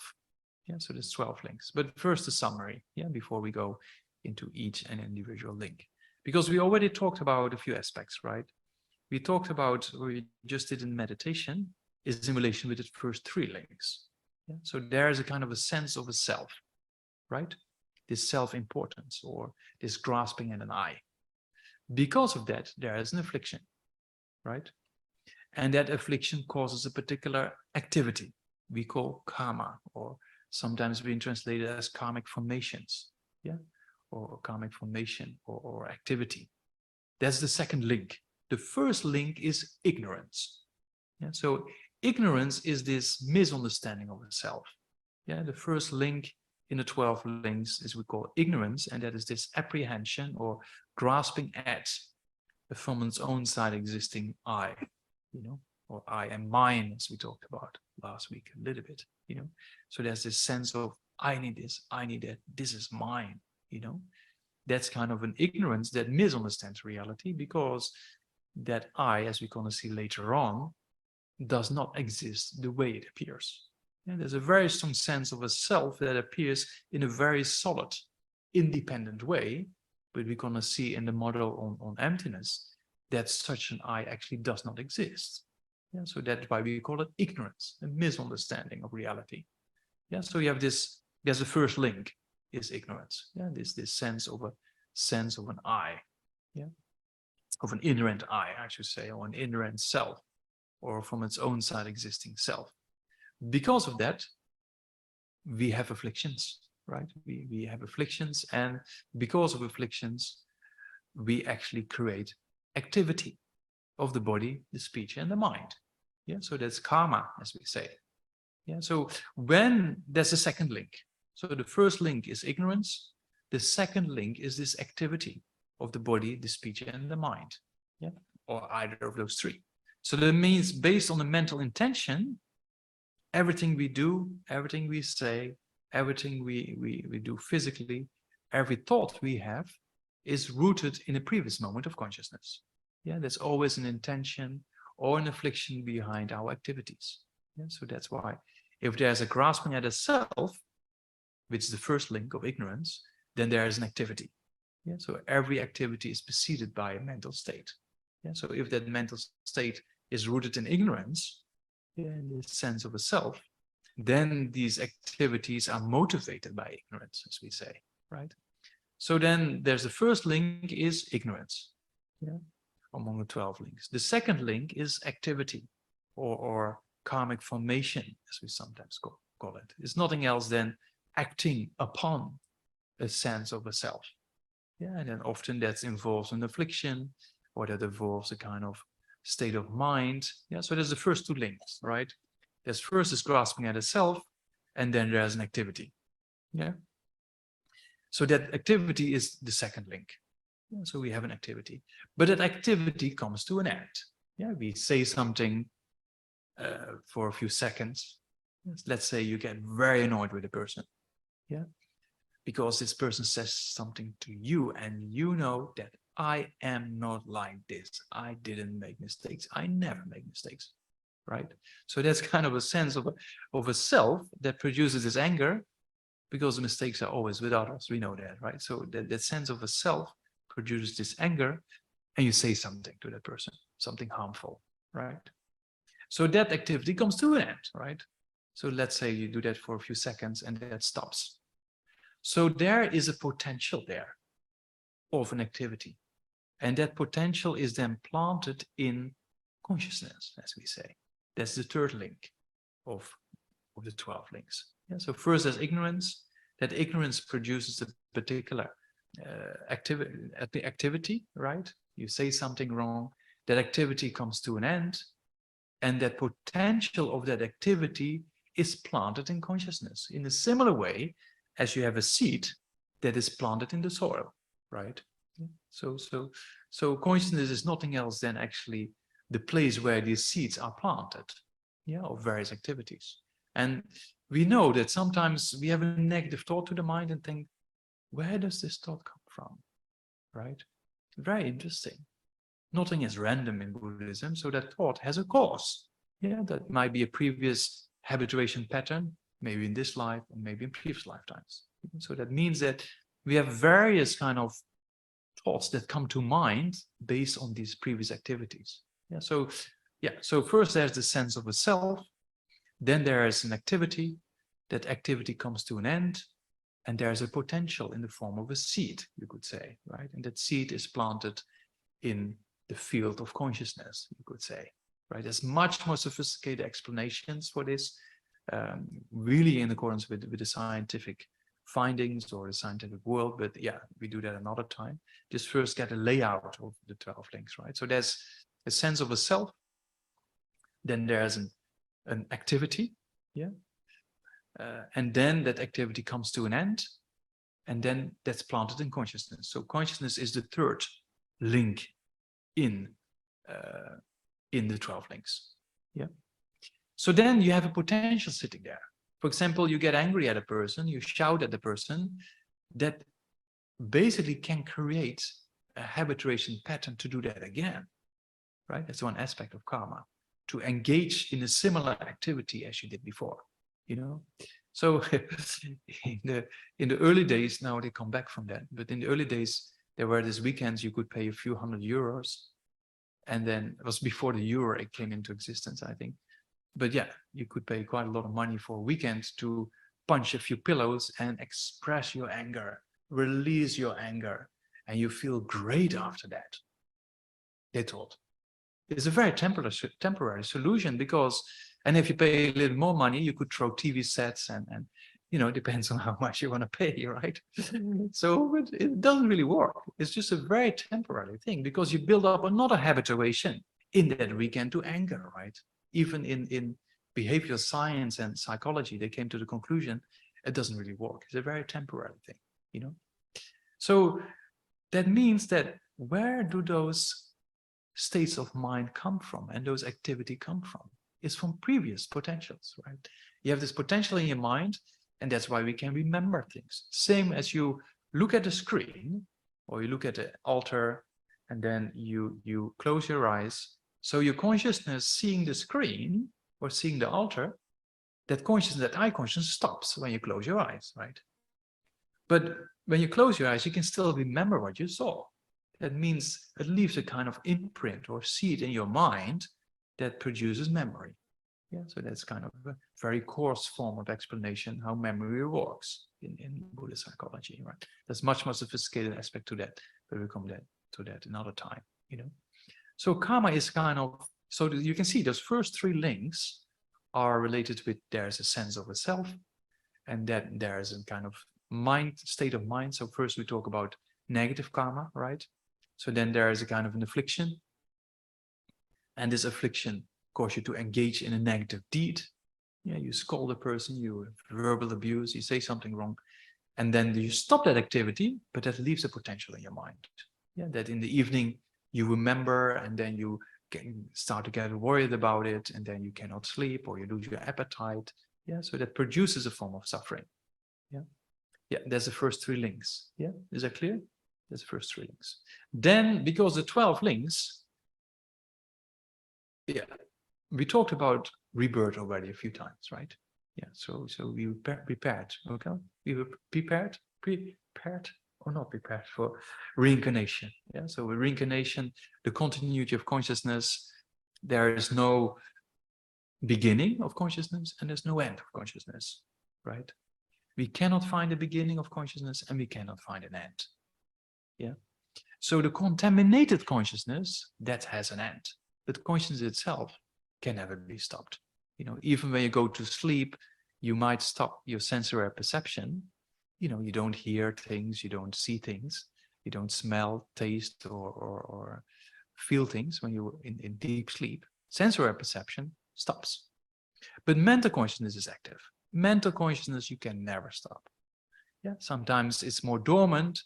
Yeah, so there's 12 links. But first a summary, yeah, before we go into each and individual link. Because we already talked about a few aspects, right? We talked about, what we just did in meditation, is in relation with the first 3 links. Yeah? So there is a kind of a sense of a self, right? This self-importance or this grasping at an I. Because of that, there is an affliction, right? And that affliction causes a particular activity we call karma, or sometimes being translated as karmic formations, yeah, or karmic formation or activity. That's the second link. The first link is ignorance. Yeah, so ignorance is this misunderstanding of the self. Yeah, the first link in the 12 links is we call ignorance, and that is this apprehension or grasping at from its own side existing I, you know, or I and mine, as we talked about last week a little bit, you know. So there's this sense of I need this, I need that, this is mine, you know. That's kind of an ignorance that misunderstands reality, because that I, as we're going to see later on, does not exist the way it appears. And there's a very strong sense of a self that appears in a very solid, independent way, but we're going to see in the model on emptiness that such an I actually does not exist. Yeah, so that's why we call it ignorance, a misunderstanding of reality. Yeah, so you have this, there's the first link is ignorance. Yeah, this sense of an I, yeah, of an inherent I should say, or an inherent self, or from its own side existing self. Because of that, we have afflictions, right? We have afflictions, and because of afflictions, we actually create activity of the body, the speech, and the mind. Yeah, so that's karma, as we say. Yeah, so when there's a second link, so the first link is ignorance, the second link is this activity of the body, the speech, and the mind. Yeah, or either of those 3. So that means based on the mental intention, everything we do, everything we say, everything we do physically, every thought we have is rooted in a previous moment of consciousness. Yeah, there's always an intention or an affliction behind our activities. Yeah, so that's why if there's a grasping at a self, which is the first link of ignorance, then there is an activity. Yeah, so every activity is preceded by a mental state. Yeah, so if that mental state is rooted in ignorance, yeah, in the sense of a self, then these activities are motivated by ignorance, as we say, right? So then there's the first link is ignorance, yeah, among the 12 links. The second link is activity or karmic formation, as we sometimes call it. It's nothing else than acting upon a sense of a self. Yeah, and then often that involves an affliction, or that involves a kind of state of mind. Yeah, so there's the first 2 links, right? There's first is grasping at a self, and then there's an activity. Yeah. So that activity is the second link. Yeah, so we have an activity, but that activity comes to an end. Yeah, we say something for a few seconds. Let's say you get very annoyed with a person. Yeah, because this person says something to you, and you know that I am not like this. I didn't make mistakes. I never make mistakes, right? So that's kind of a sense of a self that produces this anger, because the mistakes are always with others. We know that, right? So that sense of a self produces this anger, and you say something to that person, something harmful, right? So that activity comes to an end, right? So let's say you do that for a few seconds and that stops. So there is a potential there of an activity. And that potential is then planted in consciousness, as we say. That's the third link of the 12 links. Yeah, so first there's ignorance, that ignorance produces a particular activity, right? You say something wrong, that activity comes to an end, and that potential of that activity is planted in consciousness in a similar way as you have a seed that is planted in the soil, right? So consciousness is nothing else than actually the place where these seeds are planted, yeah, of various activities. And we know that sometimes we have a negative thought to the mind and think, where does this thought come from, right? Very interesting. Nothing is random in Buddhism, so that thought has a cause. Yeah, that might be a previous habituation pattern, maybe in this life or maybe in previous lifetimes. So that means that we have various kind of thoughts that come to mind based on these previous activities. So first there's the sense of a self, then there is an activity, that activity comes to an end, and there's a potential in the form of a seed, you could say, right? And that seed is planted in the field of consciousness, you could say, right? There's much more sophisticated explanations for this, really in accordance with the scientific findings or the scientific world, but yeah, we do that another time. Just first get a layout of the 12 links, right? So there's a sense of a self, then there's an activity, yeah, and then that activity comes to an end, and then that's planted in consciousness. So consciousness is the third link in the 12 links, yeah. So then you have a potential sitting there. For example, you get angry at a person, you shout at the person, that basically can create a habituation pattern to do that again, right? That's one aspect of karma, to engage in a similar activity as you did before, you know? So in the early days, now they come back from that, but in the early days, there were these weekends you could pay a few €100, and then it was before the euro it came into existence, I think. But yeah, you could pay quite a lot of money for a weekend to punch a few pillows and express your anger, release your anger, and you feel great after that, they thought. It's a very temporary solution because, and if you pay a little more money, you could throw TV sets and you know, it depends on how much you want to pay, right? So it doesn't really work. It's just a very temporary thing because you build up another habituation in that weekend to anger, right? Even in behavioral science and psychology, they came to the conclusion it doesn't really work. It's a very temporary thing, you know? So that means that where do those states of mind come from and those activity come from? It's from previous potentials, right? You have this potential in your mind, and that's why we can remember things. Same as you look at the screen or you look at the altar and then you close your eyes. So your consciousness seeing the screen or seeing the altar, that consciousness, that eye consciousness stops when you close your eyes, right? But when you close your eyes, you can still remember what you saw. That means it leaves a kind of imprint or seed in your mind that produces memory. Yeah, so that's kind of a very coarse form of explanation how memory works in Buddhist psychology, right? There's much more sophisticated aspect to that, but we'll come to that another time, you know? So karma is kind of, so you can see those first three links are related with there's a sense of a self, and then there's a kind of mind, state of mind. So first we talk about negative karma, right? So then there is a kind of an affliction, and this affliction causes you to engage in a negative deed. Yeah, you scold a person, you verbal abuse, you say something wrong, and then you stop that activity, but that leaves a potential in your mind. Yeah, that in the evening you remember, and then you can start to get worried about it, and then you cannot sleep or you lose your appetite. Yeah, so that produces a form of suffering. Yeah, yeah, there's the first three links. Yeah, is that clear? There's the first three links. Then, because the 12 links, yeah, we talked about rebirth already a few times, right? Yeah, so we were prepared, okay? We were prepared or not prepared for reincarnation. Yeah, so with reincarnation, the continuity of consciousness, there is no beginning of consciousness and there's no end of consciousness, right? We cannot find a beginning of consciousness and we cannot find an end. Yeah. So the contaminated consciousness, that has an end, but consciousness itself can never be stopped. You know, even when you go to sleep, you might stop your sensory perception. you know, you don't hear things, you don't see things, you don't smell, taste, or feel things when you're in deep sleep. Sensory perception stops. But mental consciousness is active. Mental consciousness you can never stop. Yeah, sometimes it's more dormant,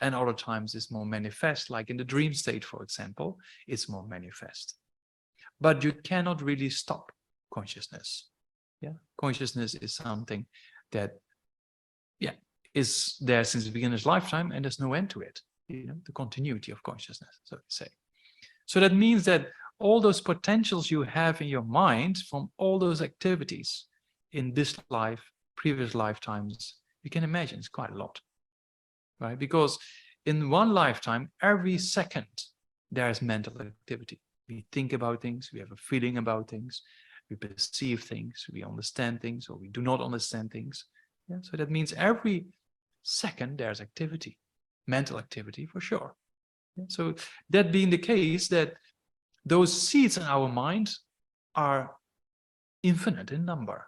and other times it's more manifest, like in the dream state, for example, it's more manifest. But you cannot really stop consciousness. Yeah, consciousness is something that, yeah, is there since the beginner's lifetime, and there's no end to it. You know, the continuity of consciousness, so to say. So that means that all those potentials you have in your mind from all those activities in this life, previous lifetimes, you can imagine it's quite a lot, right? Because in one lifetime, every second, there's mental activity. We think about things, we have a feeling about things, we perceive things, we understand things, or we do not understand things. Yeah? So that means every second there's activity, mental activity for sure. Yeah? So that being the case, that those seeds in our mind are infinite in number.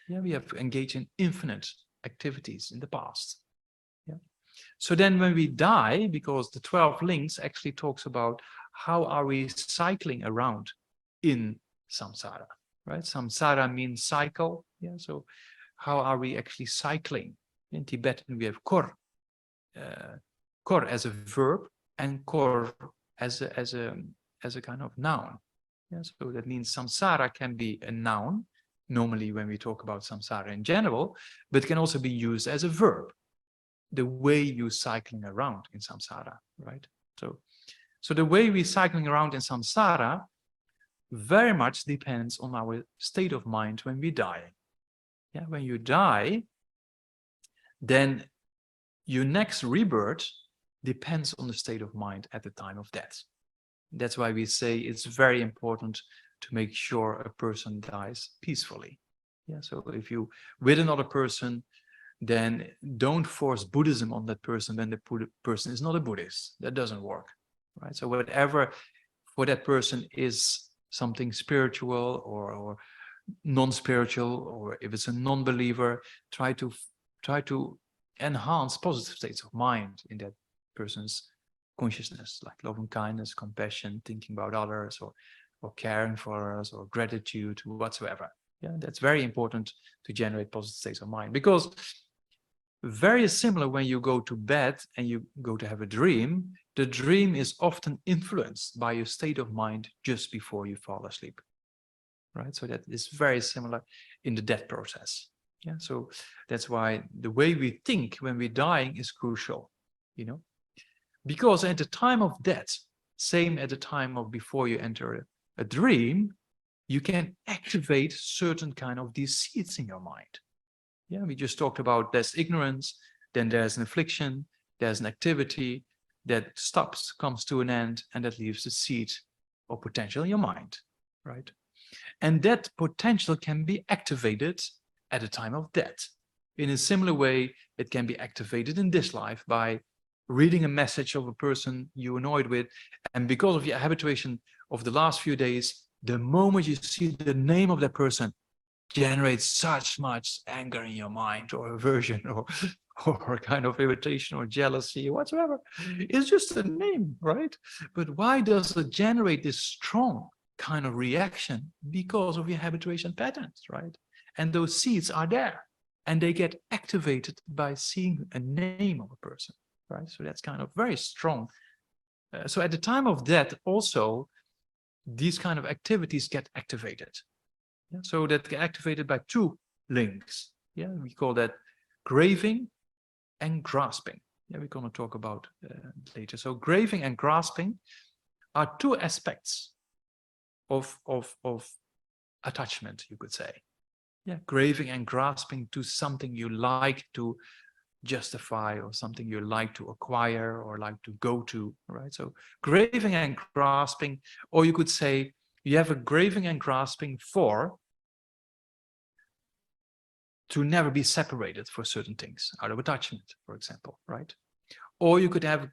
Yeah, we have engaged in infinite activities in the past. Yeah. So then when we die, because the 12 links actually talks about how are we cycling around in samsara, right? Samsara means cycle. Yeah. So how are we actually cycling? In Tibetan, we have kor as a verb and kor as a kind of noun. Yeah, so that means samsara can be a noun, normally when we talk about samsara in general, but can also be used as a verb, the way you're cycling around in samsara, right? So the way we're cycling around in samsara very much depends on our state of mind when we die. Yeah, when you die, then your next rebirth depends on the state of mind at the time of death. That's why we say it's very important to make sure a person dies peacefully. Yeah, so if you with another person, then don't force Buddhism on that person when the person is not a Buddhist. That doesn't work, right? So whatever for that person is something spiritual or non-spiritual, or if it's a non-believer, try to enhance positive states of mind in that person's consciousness, like loving kindness, compassion, thinking about others, or caring for others, or gratitude, whatsoever. Yeah, that's very important to generate positive states of mind, because very similar when you go to bed and you go to have a dream, the dream is often influenced by your state of mind just before you fall asleep, right? So that is very similar in the death process. Yeah, so that's why the way we think when we're dying is crucial, you know, because at the time of death, same at the time of before you enter a dream, you can activate certain kind of these seeds in your mind. Yeah, we just talked about there's ignorance, then there's an affliction, there's an activity that stops, comes to an end, and that leaves the seed or potential in your mind, right? And that potential can be activated at the time of death. In a similar way, it can be activated in this life by reading a message of a person you're annoyed with, and because of your habituation of the last few days, the moment you see the name of that person, generates such much anger in your mind, or aversion, or kind of irritation or jealousy or whatsoever. It's just a name, right? But why does it generate this strong kind of reaction? Because of your habituation patterns, right? And those seeds are there, and they get activated by seeing a name of a person, right? So that's kind of very strong. So at the time of death also, these kind of activities get activated. Yeah, so that get activated by two links. Yeah, we call that craving and grasping. Yeah, we're going to talk about later. So craving and grasping are two aspects of attachment, you could say. Yeah, craving and grasping to something you like to justify, or something you like to acquire or like to go to, right? So craving and grasping, or you could say you have a craving and grasping for to never be separated for certain things out of attachment, for example, right? Or you could have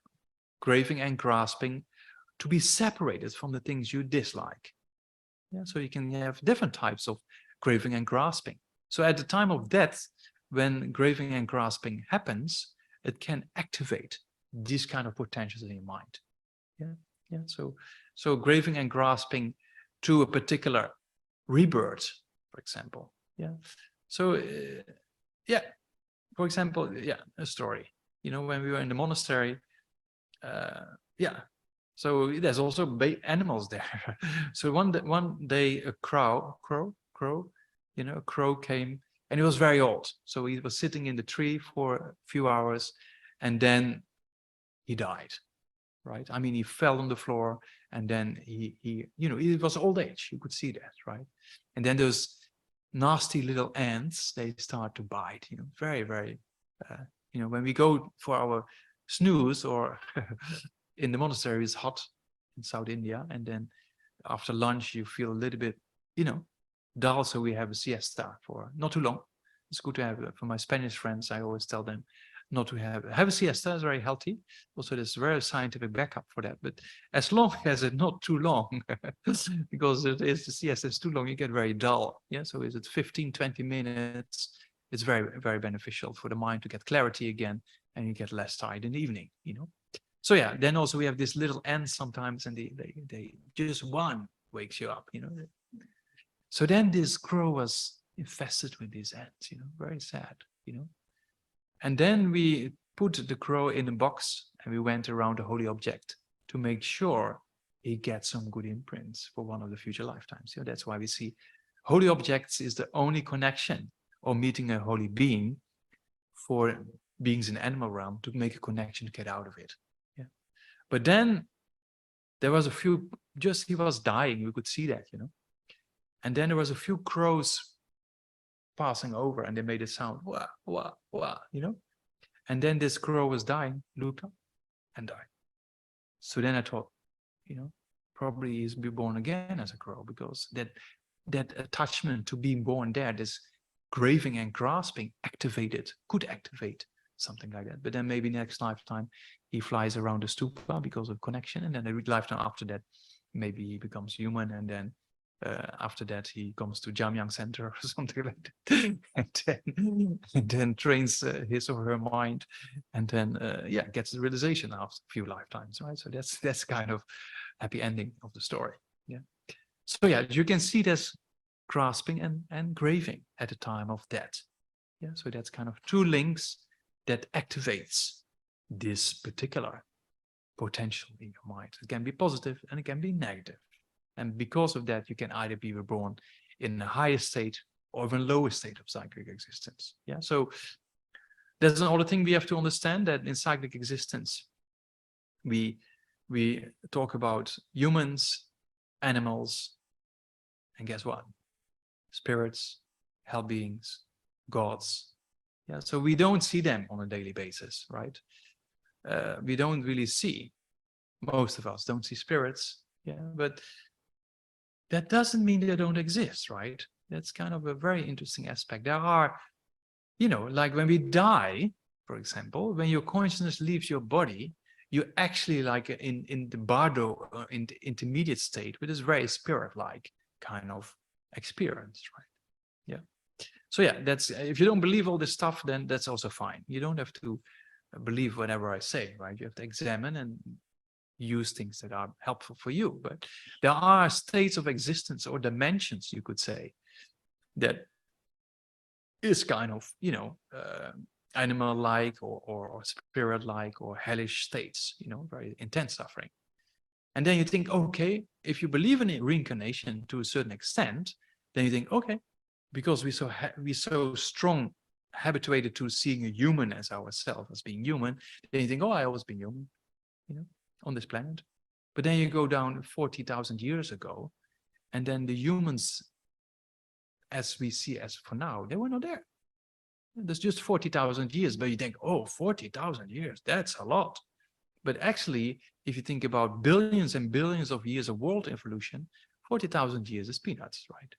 craving and grasping to be separated from the things you dislike. Yeah, so you can have different types of craving and grasping. So at the time of death, when craving and grasping happens, it can activate these kind of potentials in your mind. Yeah. So craving and grasping to a particular rebirth, for example. Yeah. So yeah, for example, yeah, a story. When we were in the monastery, yeah. So there's also animals there. So one day a crow, a crow came, and he was very old. So he was sitting in the tree for a few hours, and then he died. Right? I mean, he fell on the floor, and then it was old age. You could see that, right? And then those nasty little ants, they start to bite. Very, very. When we go for our snooze, or in the monastery, it's hot in South India, and then after lunch you feel a little bit, dull. So we have a siesta for not too long. It's good to have. For my Spanish friends, I always tell them not to have a siesta. Is very healthy. Also, there's very scientific backup for that. But as long as it's not too long, because the siesta is too long, you get very dull. Yeah. So is it 15, 20 minutes? It's very, very beneficial for the mind to get clarity again, and you get less tired in the evening. So yeah, then also we have this little ants sometimes, and they just one wakes you up. So then this crow was infested with these ants. Very sad. And then we put the crow in a box, and we went around the holy object to make sure he gets some good imprints for one of the future lifetimes. That's why we see holy objects is the only connection, or meeting a holy being, for beings in the animal realm to make a connection to get out of it. Yeah. But then there was a few, just he was dying, we could see that, And then there was a few crows passing over, and they made a sound, wah, wah, wah, And then this crow was dying, looked up and died. So then I thought, probably he's be born again as a crow, because that attachment to being born there, this craving and grasping could activate something like that. But then maybe next lifetime he flies around the stupa because of connection, and then the lifetime after that maybe he becomes human, and then after that he comes to Jamyang Center or something like that, and then trains his or her mind, and then gets the realization after a few lifetimes, right? So that's kind of happy ending of the story. Yeah. So yeah, you can see there's grasping and craving at the time of death. Yeah. So that's kind of two links that activates this particular potential in your mind. It can be positive and it can be negative. And because of that, you can either be reborn in a higher state or even lower state of cyclic existence. Yeah. So there's another thing we have to understand, that in cyclic existence, we talk about humans, animals, and guess what? Spirits, hell beings, gods. Yeah. So we don't see them on a daily basis, right? We don't really see, most of us don't see spirits. Yeah. But that doesn't mean they don't exist, right? That's kind of a very interesting aspect. There are, like when we die, for example, when your consciousness leaves your body, you actually like in the bardo, in the intermediate state, which is very spirit-like kind of experience, right? Yeah. So yeah, that's, if you don't believe all this stuff, then that's also fine. You don't have to believe whatever I say, right? You have to examine and use things that are helpful for you. But there are states of existence, or dimensions, you could say, that is kind of, animal-like or spirit-like or hellish states, very intense suffering. And then you think, okay, if you believe in reincarnation to a certain extent, then you think, okay, because we're so strong, habituated to seeing a human as ourselves, as being human, then you think, oh, I always been human, on this planet. But then you go down 40,000 years ago, and then the humans, as we see as for now, they were not there. There's just 40,000 years, but you think, oh, 40,000 years, that's a lot. But actually, if you think about billions and billions of years of world evolution, 40,000 years is peanuts, right?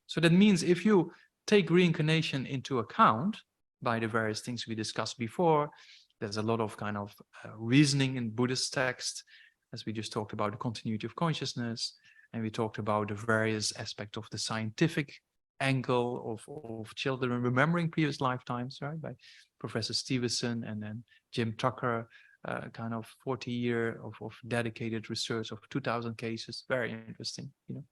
So that means if you take reincarnation into account by the various things we discussed before, there's a lot of kind of reasoning in Buddhist text, as we just talked about the continuity of consciousness, and we talked about the various aspects of the scientific angle of children remembering previous lifetimes, right? By Professor Stevenson and then Jim Tucker, kind of 40-year of dedicated research of 2,000 cases. Very interesting, you know.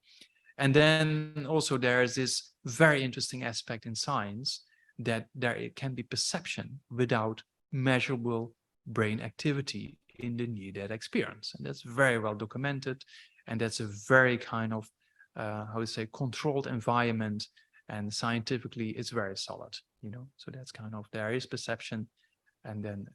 And then also there is this very interesting aspect in science that there can be perception without measurable brain activity in the near-death experience. And that's very well documented. And that's a very kind of, how to say, controlled environment. And scientifically, it's very solid, you know. So that's kind of, there is perception. And then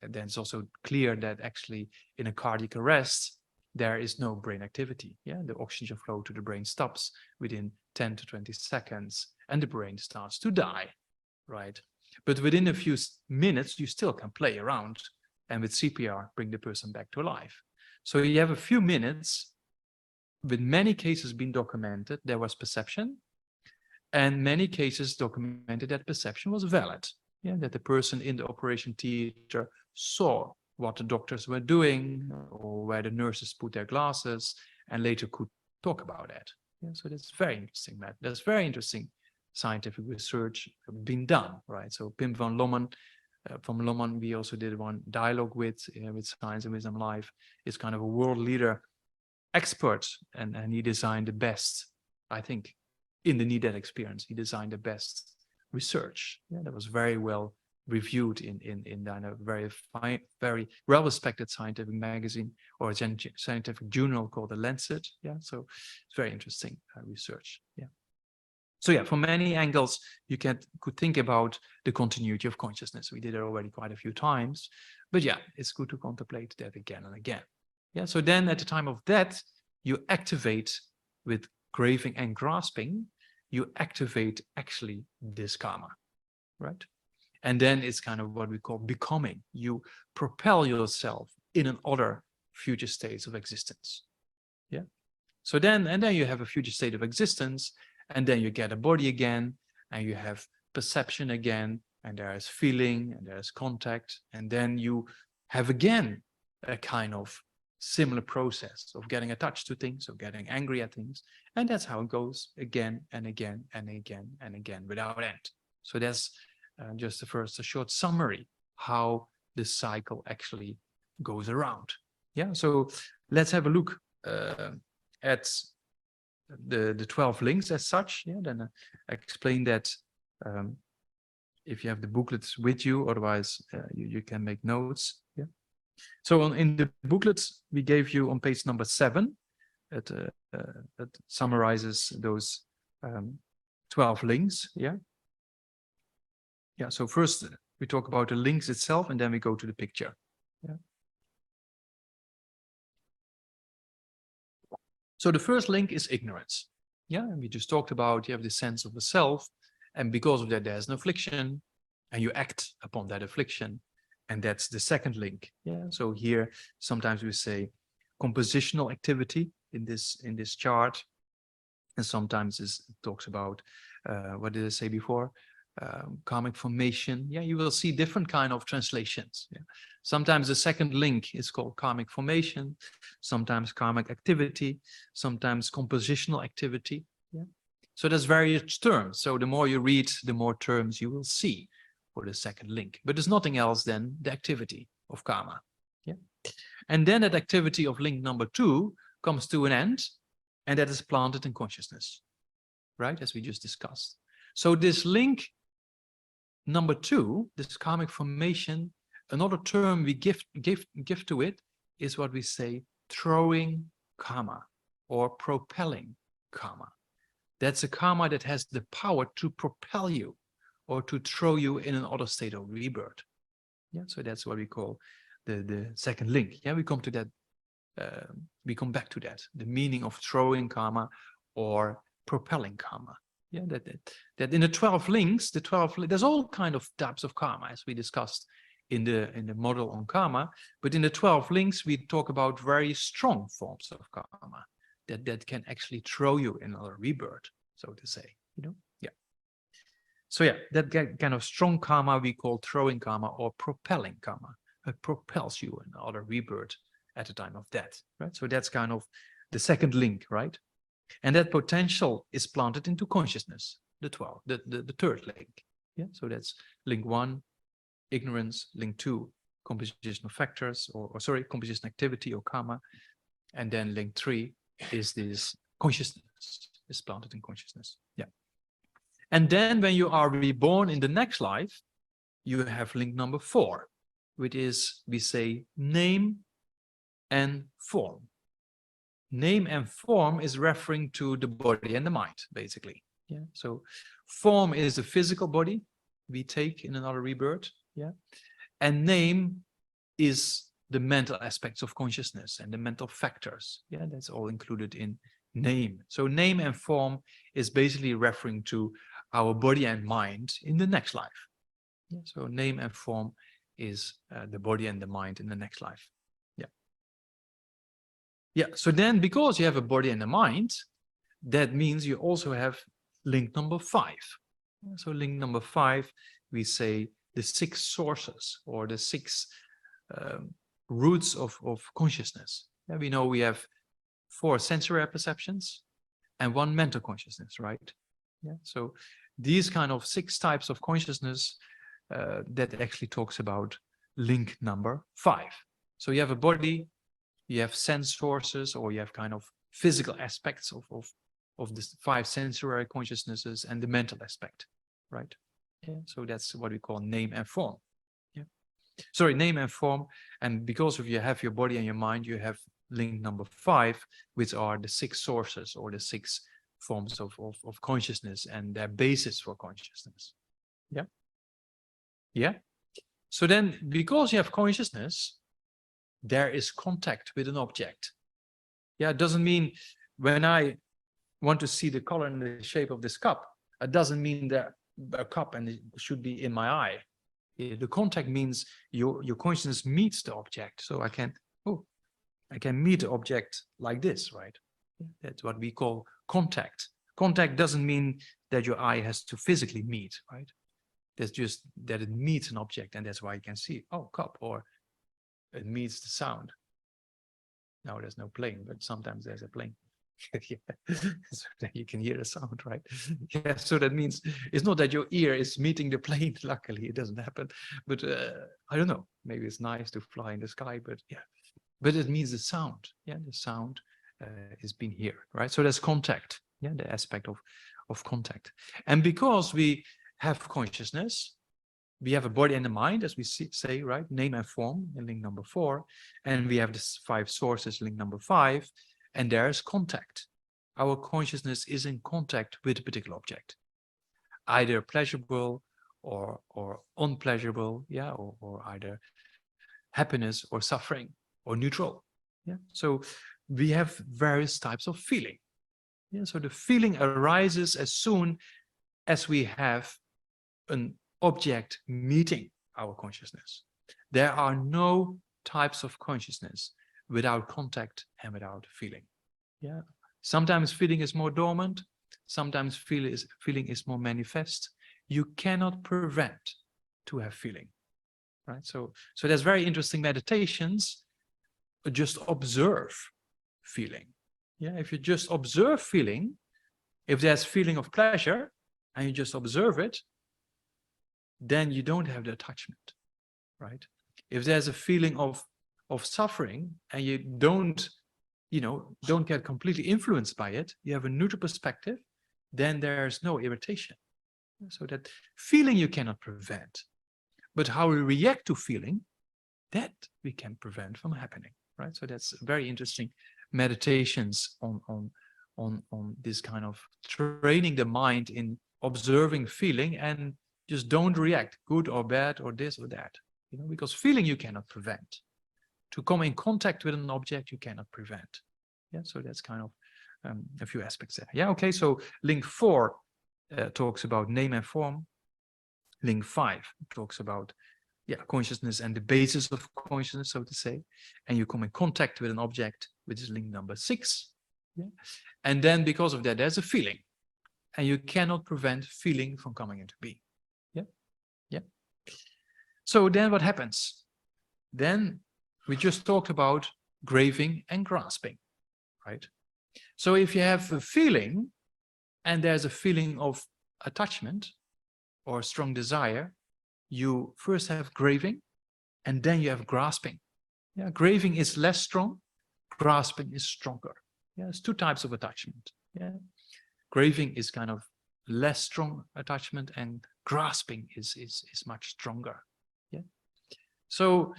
it's also clear that actually in a cardiac arrest, there is no brain activity. Yeah, the oxygen flow to the brain stops within 10 to 20 seconds and the brain starts to die, right? But within a few minutes, you still can play around and with CPR, bring the person back to life. So you have a few minutes with many cases being documented, there was perception, and many cases documented that perception was valid. Yeah, that the person in the operation theater saw what the doctors were doing or where the nurses put their glasses and later could talk about that. Yeah, so that's very interesting, Matt. That's very interesting scientific research being done, right? So Pim van Lommern, from Lommern, we also did one dialogue with Science and Wisdom Live. Is kind of a world leader expert, and he designed the best, I think, in the near-death experience. He designed the best research. Yeah, that was very well reviewed in a very well-respected scientific magazine or a scientific journal called The Lancet. Yeah, so it's very interesting research. Yeah. So yeah, from many angles, you could think about the continuity of consciousness. We did it already quite a few times, but yeah, it's good to contemplate that again and again. Yeah, so then at the time of death, you activate with craving and grasping, you activate actually this karma, right? And then it's kind of what we call becoming. You propel yourself in another future states of existence. Yeah. So then, and then you have a future state of existence, and then you get a body again, and you have perception again, and there is feeling, and there is contact, and then you have again a kind of similar process of getting attached to things, of getting angry at things, and that's how it goes again and again and again and again without end. So that's just a short summary how the cycle actually goes around. Yeah, so let's have a look at the 12 links as such. Yeah, then I explain that if you have the booklets with you, otherwise you can make notes. Yeah. So in the booklets we gave you on page number 7, that summarizes those 12 links. Yeah. Yeah. So first we talk about the links itself, and then we go to the picture. Yeah. So the first link is ignorance. Yeah, and we just talked about you have the sense of the self, and because of that there's an affliction, and you act upon that affliction, and that's the second link. Yeah, so here sometimes we say compositional activity in this chart, and sometimes it talks about what did I say before? Karmic formation. Yeah, you will see different kind of translations. Yeah. Sometimes the second link is called karmic formation, sometimes karmic activity, sometimes compositional activity. Yeah. So there's various terms. So the more you read, the more terms you will see for the second link. But there's nothing else than the activity of karma. Yeah. And then that activity of link number 2 comes to an end, and that is planted in consciousness, right? As we just discussed. So this link number 2, this karmic formation, another term we give to it is what we say throwing karma or propelling karma. That's a karma that has the power to propel you or to throw you in another state of rebirth. Yeah, so that's what we call the second link. Yeah, we come to that. We come back to that, the meaning of throwing karma or propelling karma. Yeah, that in the 12 links, there's all kind of types of karma as we discussed in the model on karma, but in the 12 links we talk about very strong forms of karma that can actually throw you in another rebirth, so to say. You know, yeah. So yeah, that kind of strong karma we call throwing karma or propelling karma. It propels you in another rebirth at the time of death, right? So that's kind of the second link, right? And that potential is planted into consciousness. the 12, the third link. Yeah, so that's link 1, ignorance, link 2, composition of factors, or sorry, composition activity or karma. And then link 3 is this consciousness, is planted in consciousness. Yeah. And then when you are reborn in the next life, you have link number 4, which is, we say, name and form. Name and form is referring to the body and the mind, basically. Yeah. So form is the physical body we take in another rebirth. Yeah. And name is the mental aspects of consciousness and the mental factors. Yeah, that's all included in name. So name and form is basically referring to our body and mind in the next life. Yeah, so name and form is the body and the mind in the next life. Yeah. Yeah, so then because you have a body and a mind, that means you also have link number 5. So link number 5, we say the 6 sources or the 6 roots of consciousness. Yeah, we know we have 4 sensory perceptions and 1 mental consciousness, right? Yeah. So these kind of 6 types of consciousness that actually talks about link number 5. So you have a body, you have sense sources, or you have kind of physical aspects of this 5 sensory consciousnesses and the mental aspect, right? Yeah. So that's what we call name and form. Yeah. Sorry, name and form. And because of you have your body and your mind, you have link number 5, which are the 6 sources or the 6 forms of consciousness and their basis for consciousness. Yeah. Yeah. So then, because you have consciousness, there is contact with an object. Yeah, it doesn't mean when I want to see the color and the shape of this cup, it doesn't mean that a cup and it should be in my eye. The contact means your consciousness meets the object. So I can meet the object like this, right? That's what we call contact. Contact doesn't mean that your eye has to physically meet, right? That's just that it meets an object, and that's why you can see, oh, cup, or it meets the sound. Now there's no plane, but sometimes there's a plane. Yeah. So then you can hear the sound, right? Yeah, so that means it's not that your ear is meeting the plane. Luckily, it doesn't happen. But I don't know. Maybe it's nice to fly in the sky, but yeah. But it means the sound. Yeah, the sound is being here, right? So there's contact. Yeah, the aspect of contact. And because we have consciousness, we have a body and a mind, as we say, right? Name and form in link number 4. And we have the 5 sources, link number 5. And there is contact. Our consciousness is in contact with a particular object, either pleasurable or unpleasurable, yeah, or either happiness or suffering or neutral. Yeah. So we have various types of feeling. Yeah. So the feeling arises as soon as we have an object meeting our consciousness. There are no types of consciousness without contact and without feeling. Yeah. Sometimes feeling is more dormant. Sometimes feeling is more manifest. You cannot prevent to have feeling, right? So there's very interesting meditations. Just observe feeling. Yeah. If you just observe feeling, if there's feeling of pleasure and you just observe it, then you don't have the attachment, right? If there's a feeling of suffering and you don't get completely influenced by it, you have a neutral perspective, then there's no irritation. So that feeling you cannot prevent, but how we react to feeling, that we can prevent from happening, right? So that's very interesting meditations on this kind of training the mind in observing feeling and just don't react, good or bad or this or that, because feeling you cannot prevent. To come in contact with an object, you cannot prevent. Yeah, so that's kind of a few aspects there. Yeah, okay, so link 4 talks about name and form. Link 5 talks about, consciousness and the basis of consciousness, so to say. And you come in contact with an object, which is link number 6. Yeah. And then because of that, there's a feeling. And you cannot prevent feeling from coming into being. Yeah, yeah. So then what happens? Then we just talked about graving and grasping, right? So if you have a feeling and there's a feeling of attachment or strong desire, you first have craving and then you have grasping. Yeah, craving is less strong, grasping is stronger. Yeah, it's two types of attachment. Yeah, craving is kind of less strong attachment and grasping is much stronger. Yeah. So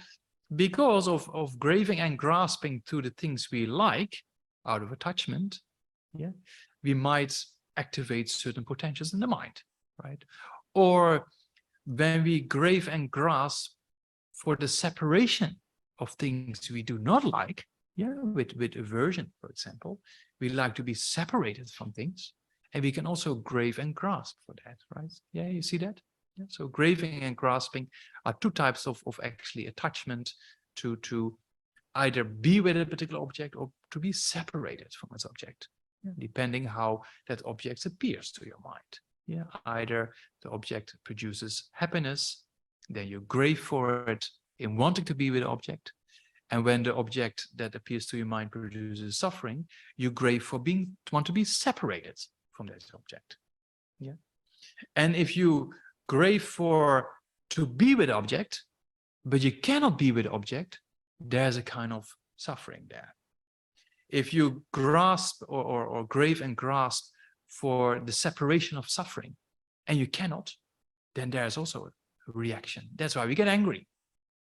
because of craving and grasping to the things we like out of attachment, yeah, we might activate certain potentials in the mind, right? Or when we crave and grasp for the separation of things we do not like, yeah, with aversion, for example, we like to be separated from things, and we can also crave and grasp for that, right? Yeah, you see that? Yeah, so craving and grasping are two types of actually attachment to either be with a particular object or to be separated from its object, yeah, depending how that object appears to your mind. Yeah, either the object produces happiness, then you crave for it in wanting to be with the object, and when the object that appears to your mind produces suffering, you crave for want to be separated from that object. Yeah, and if you crave for to be with the object, but you cannot be with the object, there's a kind of suffering there. If you grasp or crave and grasp for the separation of suffering and you cannot, then there's also a reaction. That's why we get angry.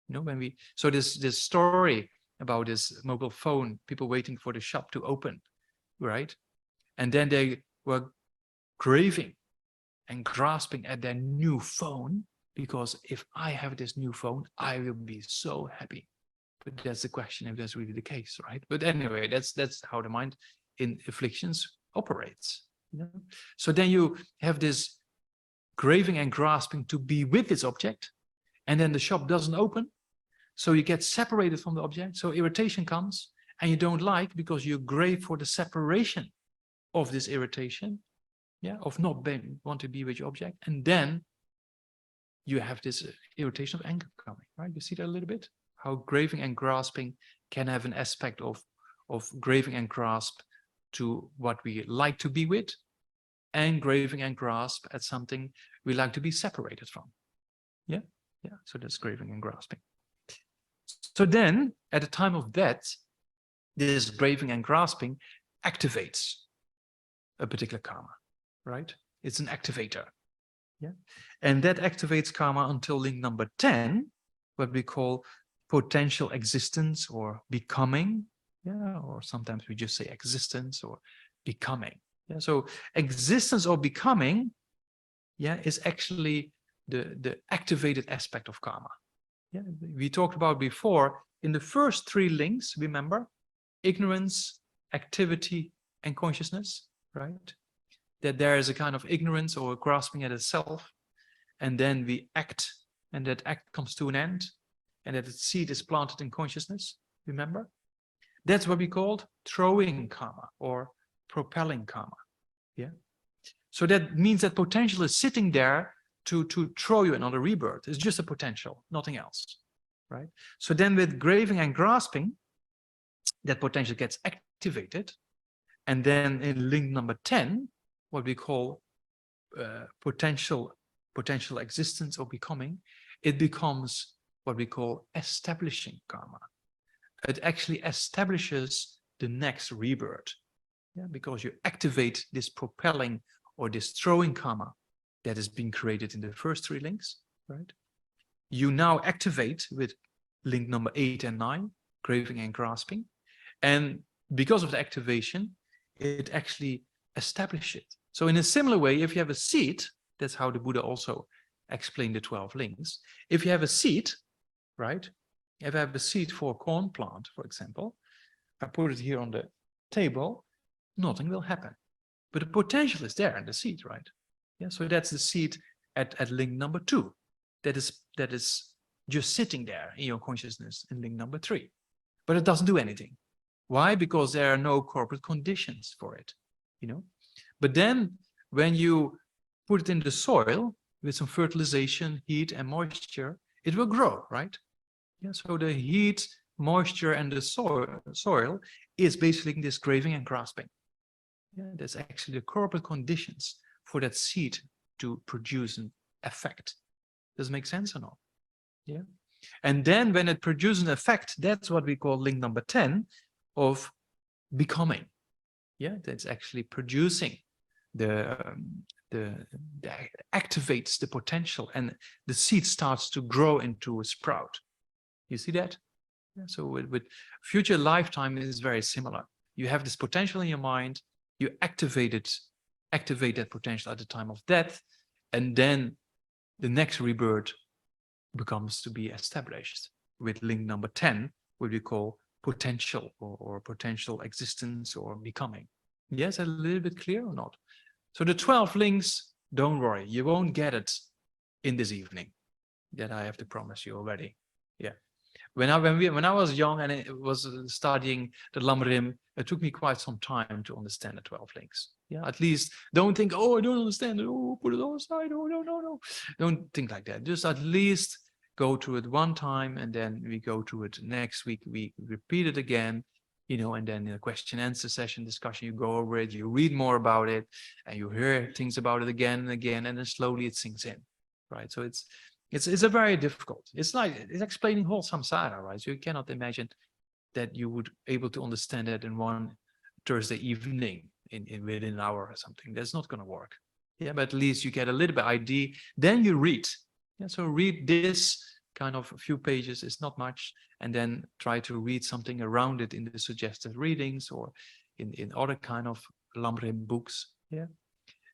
You know, when we, so this story about this mobile phone, people waiting for the shop to open, right? And then they were craving and grasping at their new phone, because if I have this new phone, I will be so happy. But that's the question if that's really the case, right? But anyway, that's how the mind in afflictions operates. You know? So then you have this craving and grasping to be with this object, and then the shop doesn't open, so you get separated from the object. So irritation comes, and you don't like because you crave for the separation of this irritation, yeah, of not want to be with your object, and then you have this irritation of anger coming, right? You see that a little bit? How craving and grasping can have an aspect of craving and grasp to what we like to be with, and craving and grasp at something we like to be separated from. Yeah, yeah. So that's craving and grasping. So then, at the time of death, this craving and grasping activates a particular karma, right? It's an activator. Yeah, and that activates karma until link number 10, what we call potential existence or becoming. Yeah, or sometimes we just say existence or becoming. Yeah, so existence or becoming, yeah, is actually the activated aspect of karma. Yeah, we talked about before in the first 3 links, remember, ignorance, activity, and consciousness, right? That there is a kind of ignorance or grasping at itself, and then we act, and that act comes to an end, and that the seed is planted in consciousness, remember? That's what we called throwing karma or propelling karma. Yeah. So that means that potential is sitting there to throw you another rebirth. It's just a potential, nothing else, right? So then with craving and grasping, that potential gets activated, and then in link number 10, what we call potential existence or becoming, it becomes what we call establishing karma. It actually establishes the next rebirth, yeah, because you activate this propelling or this throwing karma that has been created in the first 3 links, right? You now activate with link number 8 and 9, craving and grasping, and because of the activation, it actually establishes it. So in a similar way, if you have a seed, that's how the Buddha also explained the 12 links. If you have a seed, right? If I have a seed for a corn plant, for example, I put it here on the table, nothing will happen. But the potential is there in the seed, right? Yeah, so that's the seed at link number 2. That is just sitting there in your consciousness in link number 3. But it doesn't do anything. Why? Because there are no corporate conditions for it, you know? But then when you put it in the soil with some fertilization, heat, and moisture, it will grow, right? Yeah, so the heat, moisture, and the soil is basically this craving and grasping. Yeah, that's actually the corporate conditions for that seed to produce an effect. Does it make sense or not? Yeah. And then when it produces an effect, that's what we call link number 10 of becoming. Yeah, that's actually producing the activates the potential, and the seed starts to grow into a sprout. You see that? Yeah, so with future lifetime, it is very similar. You have this potential in your mind, you activate that potential at the time of death, and then the next rebirth becomes to be established with link number 10, what we call potential or potential existence or becoming. Yes, a little bit clear or not? So the 12 links, don't worry, you won't get it in this evening. That I have to promise you already. Yeah. When I was young and it was studying the Lamrim, it took me quite some time to understand the 12 links. Yeah, at least don't think, oh, I don't understand it. Oh, put it all aside. Oh, no. Don't think like that. Just at least go to it one time, and then we go to it next week. We repeat it again, you know, and then in a question answer session discussion, you go over it, you read more about it, and you hear things about it again and again, and then slowly it sinks in, right? So it's a very difficult. It's like it's explaining whole samsara, right? So you cannot imagine that you would able to understand it in one Thursday evening in within an hour or something. That's not going to work. Yeah, but at least you get a little bit idea. Then you read. Yeah, so read this kind of a few pages. It's not much, and then try to read something around it in the suggested readings or in other kind of Lamrim books. Yeah.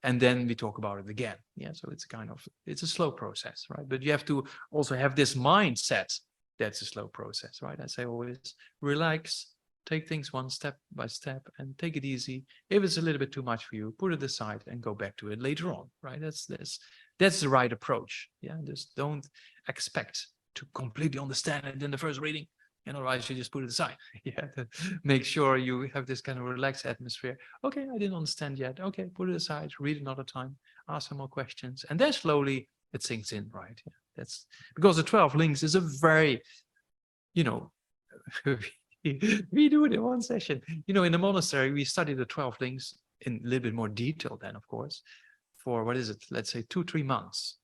And then we talk about it again. Yeah, so it's a slow process, right? But you have to also have this mindset that's a slow process, right? I say always, relax, take things one step by step and take it easy. If it's a little bit too much for you, put it aside and go back to it later on, right? That's the right approach. Yeah, just don't expect to completely understand it in the first reading. And otherwise you just put it aside. Yeah, make sure you have this kind of relaxed atmosphere. Okay, I didn't understand yet. Okay, put it aside, read another time, ask some more questions, and then slowly it sinks in, right? Yeah, that's because the 12 links is a very, you know, we do it in one session. You know, in the monastery, we study the 12 links in a little bit more detail then, of course, for what is it? Let's say 2-3 months.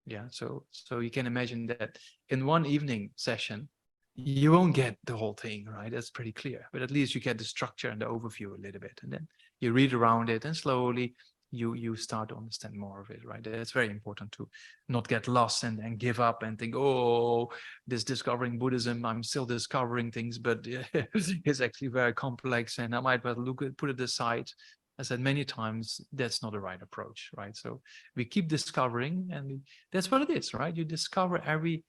Yeah, so you can imagine that in one evening session, you won't get the whole thing, right? That's pretty clear. But at least you get the structure and the overview a little bit. And then you read around it and slowly you start to understand more of it, right? It's very important to not get lost and give up and think, oh, this discovering Buddhism, I'm still discovering things, but it's actually very complex and I might well put it aside. I said many times, that's not the right approach, right? So we keep discovering, and that's what it is, right? You discover every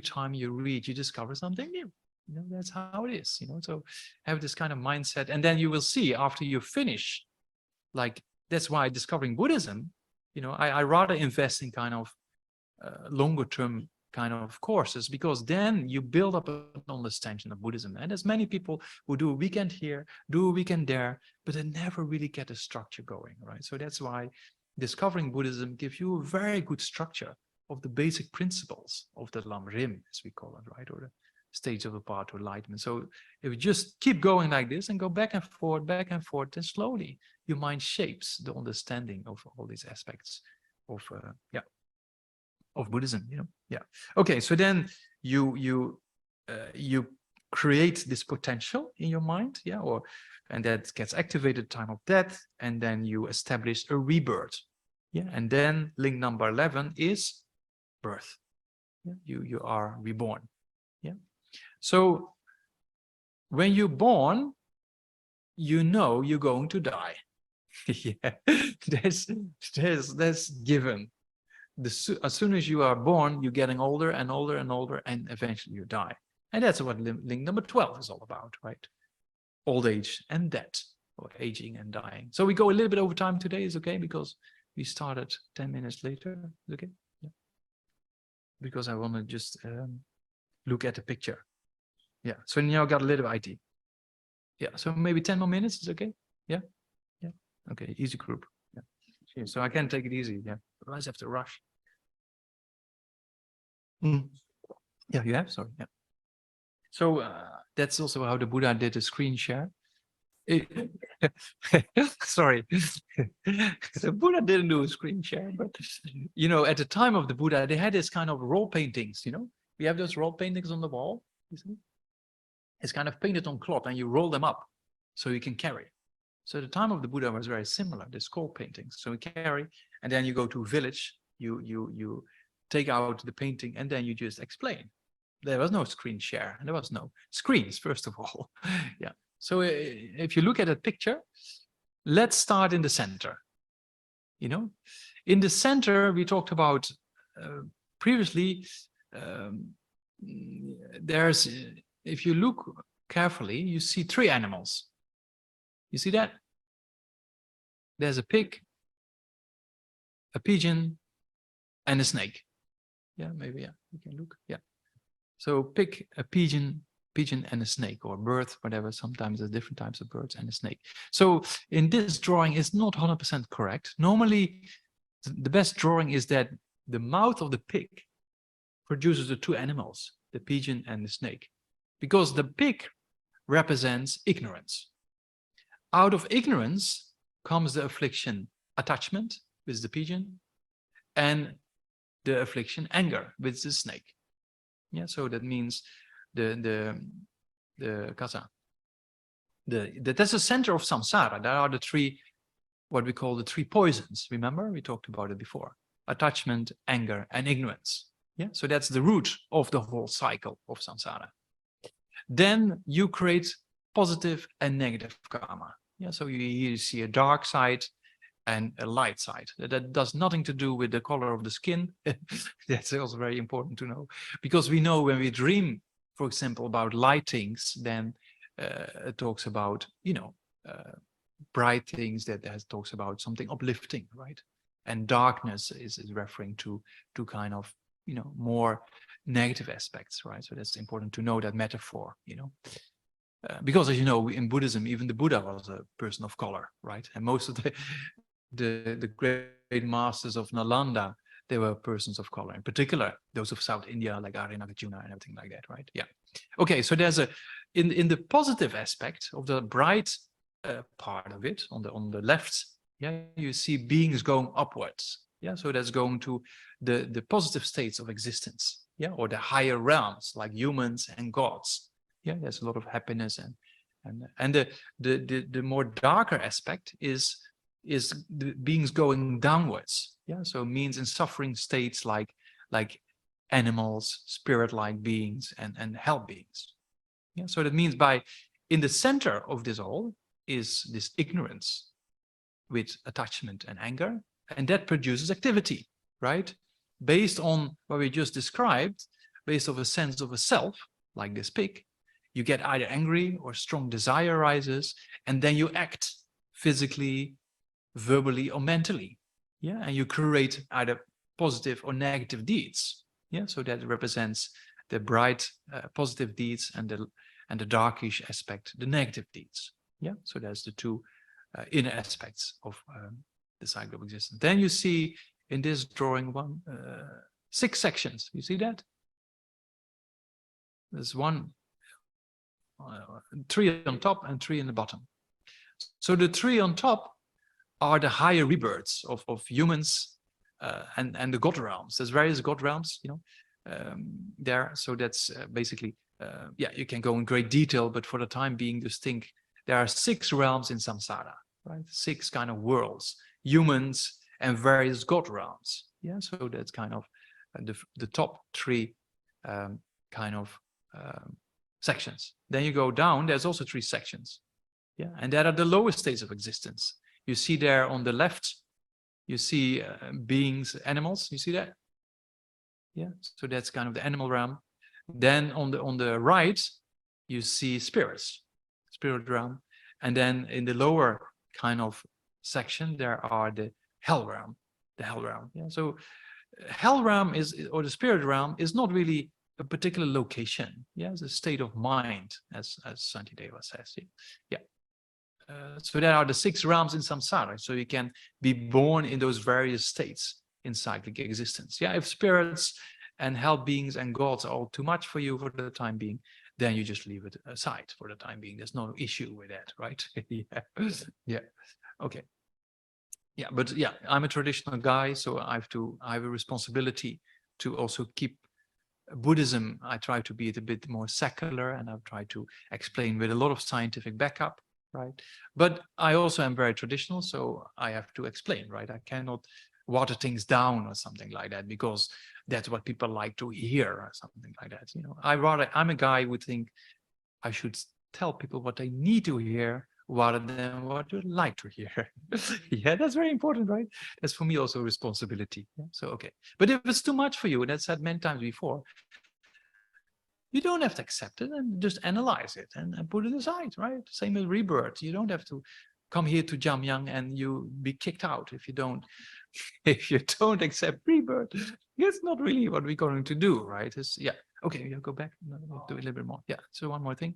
time you read, you discover something new. You know, that's how it is, you know. So have this kind of mindset, and then you will see after you finish, like that's why discovering Buddhism, you know, I rather invest in kind of longer term kind of courses, because then you build up an understanding of Buddhism. And there's many people who do a weekend here, do a weekend there, but they never really get a structure going, right? So that's why discovering Buddhism gives you a very good structure of the basic principles of the Lamrim, as we call it, right? Or the stage of the path to enlightenment. So if you just keep going like this and go back and forth, then slowly your mind shapes the understanding of all these aspects of of Buddhism, you know. Yeah. Okay, so then you create this potential in your mind, yeah, and that gets activated time of death, and then you establish a rebirth. Yeah, and then link number 11 is birth. Yeah, you are reborn. Yeah. So when you're born, you know you're going to die. Yeah, that's given. As soon as you are born, you're getting older and older and older, and eventually you die. And that's what link number 12 is all about, right? Old age and death, or aging and dying. So we go a little bit over time today, is okay, because we started 10 minutes later. Is okay? Yeah. Because I want to just look at the picture. Yeah, so now I got a little idea. Yeah, so maybe 10 more minutes is okay? Yeah? Yeah, okay, easy group. Yeah. So I can take it easy, yeah. Otherwise I have to rush. Yeah, you have, sorry, yeah. So that's also how the Buddha did a screen share. Sorry, the Buddha didn't do a screen share, but you know, at the time of the Buddha, they had this kind of roll paintings. You know, we have those roll paintings on the wall. You see, it's kind of painted on cloth, and you roll them up so you can carry. So the time of the Buddha was very similar. The skull paintings. So we carry, and then you go to a village. You take out the painting, and then you just explain. There was no screen share, and there was no screens. First of all, yeah. So if you look at that picture, let's start in the center. You know, in the center, we talked about previously, there's, if you look carefully, you see three animals. You see that? There's a pig, a pigeon, and a snake. Yeah, maybe, yeah, you can look, yeah. So pig, a pigeon, and a snake, or bird, whatever. Sometimes there's different types of birds and a snake. So in this drawing, it's not 100% correct. Normally, the best drawing is that the mouth of the pig produces the two animals, the pigeon and the snake, because the pig represents ignorance. Out of ignorance comes the affliction attachment with the pigeon, and the affliction anger with the snake. Yeah, so that means the kasa. That's the center of samsara. There are the three, what we call the three poisons. Remember, we talked about it before: attachment, anger, and ignorance. Yeah, so that's the root of the whole cycle of samsara. Then you create positive and negative karma. Yeah, so you see a dark side and a light side. That does nothing to do with the color of the skin. That's also very important to know, because we know when we dream, for example, about light things, then it talks about, you know, bright things, that talks about something uplifting, right? And darkness is referring to kind of, you know, more negative aspects, right? So that's important to know that metaphor, you know. Because, as you know, in Buddhism, even the Buddha was a person of color, right? And most of the great masters of Nalanda, they were persons of color, in particular those of South India, like Arya Nagarjuna and everything like that, right? Yeah. Okay, so there's a in the positive aspect of the bright part of it, on the left, yeah, you see beings going upwards. Yeah, so that's going to the positive states of existence, yeah, or the higher realms like humans and gods. Yeah, there's a lot of happiness, and the more darker aspect is the beings going downwards. Yeah, so it means in suffering states like animals, spirit-like beings, and hell beings. Yeah, so that means in the center of this all is this ignorance with attachment and anger, and that produces activity, right? Based on what we just described, based on a sense of a self, like this pig, you get either angry or strong desire arises, and then you act physically, verbally, or mentally. Yeah, and you create either positive or negative deeds. Yeah, so that represents the bright positive deeds, and the darkish aspect, the negative deeds. Yeah, so there's the two inner aspects of the cycle of existence. Then you see in this drawing 6 sections. You see that? There's 3 on top and 3 in the bottom. So the 3 on top are the higher rebirths of humans and the god realms. There's various god realms, you know, there. So that's basically, yeah, you can go in great detail, but for the time being, just think there are 6 realms in samsara, right? 6 kind of worlds, humans and various god realms. Yeah, so that's kind of the top 3 kind of sections. Then you go down, there's also 3 sections. Yeah, and that are the lowest states of existence. You see there on the left, you see beings, animals, you see that? Yeah, so that's kind of the animal realm. Then on the right, you see spirits, spirit realm. And then in the lower kind of section, there are the hell realm, Yeah, so hell realm or the spirit realm is not really a particular location. Yeah, it's a state of mind, as Santideva says. Yeah. So there are the 6 realms in samsara. So you can be born in those various states in cyclic existence. Yeah, if spirits and hell beings and gods are all too much for you for the time being, then you just leave it aside for the time being. There's no issue with that, right? Yeah. Yeah. Okay. Yeah, but yeah, I'm a traditional guy, so I have a responsibility to also keep Buddhism. I try to be a bit more secular, and I've tried to explain with a lot of scientific backup, right? But I also am very traditional, so I have to explain, right? I cannot water things down or something like that, because that's what people like to hear or something like that. You know, I'm a guy who would think I should tell people what they need to hear rather than what you like to hear. Yeah, that's very important, right? That's for me also a responsibility. Yeah? So, okay. But if it's too much for you, and that's said many times before, you don't have to accept it and just analyze it and put it aside, right? Same with rebirth. You don't have to come here to Jamyang and you be kicked out if you don't accept rebirth. That's not really what we're going to do, right? It's, yeah. Okay, you go back. We'll do a little bit more. Yeah. So one more thing.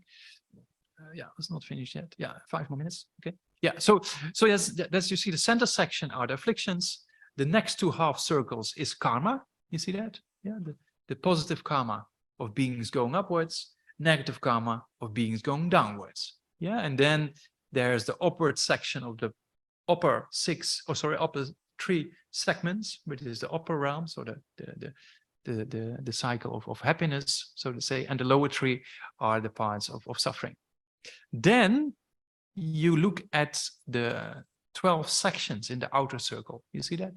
Yeah, it's not finished yet. Yeah, 5 more minutes. Okay. Yeah. So yes, that's you see the center section are the afflictions. The next 2 half circles is karma. You see that? Yeah. The positive karma of beings going upwards, negative karma of beings going downwards. Yeah. And then there's the upward section of the upper 3 segments, which is the upper realm, so the cycle of happiness, so to say, and the lower 3 are the parts of suffering. Then you look at the 12 sections in the outer circle. You see that?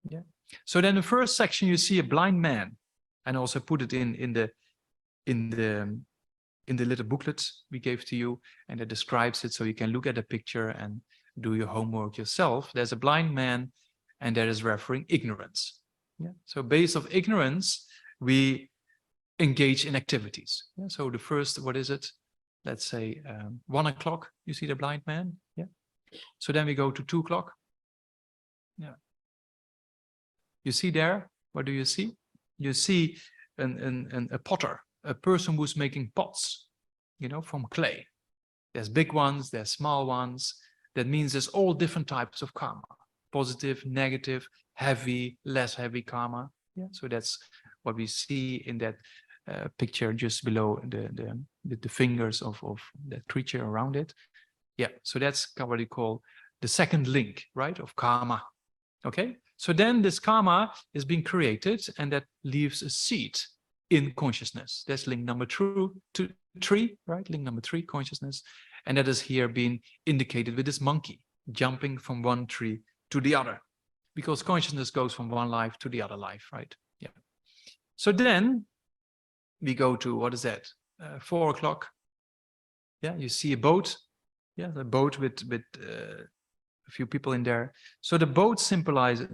Yeah. So then the first section, you see a blind man, and also put it in the little booklet we gave to you, and it describes it so you can look at the picture and do your homework yourself. There's a blind man, and that is referring ignorance. Yeah. So based of ignorance, we engage in activities. Yeah. So the first, what is it? Let's say 1 o'clock, you see the blind man. Yeah. So then we go to 2 o'clock. Yeah. You see there, what do you see? You see a potter, a person who's making pots, you know, from clay. There's big ones, there's small ones. That means there's all different types of karma: positive, negative, heavy, less heavy karma. Yeah. So that's what we see in that picture just below the fingers of that creature around it. Yeah. So that's what we call the second link, right, of karma. Okay. So then this karma is being created, and that leaves a seed in consciousness. That's link number 3, right? Link number 3, consciousness. And that is here being indicated with this monkey jumping from one tree to the other, because consciousness goes from one life to the other life, right? Yeah. So then we go to, what is that? 4 o'clock. Yeah, you see a boat. Yeah, the boat with a few people in there. So the boat symbolizes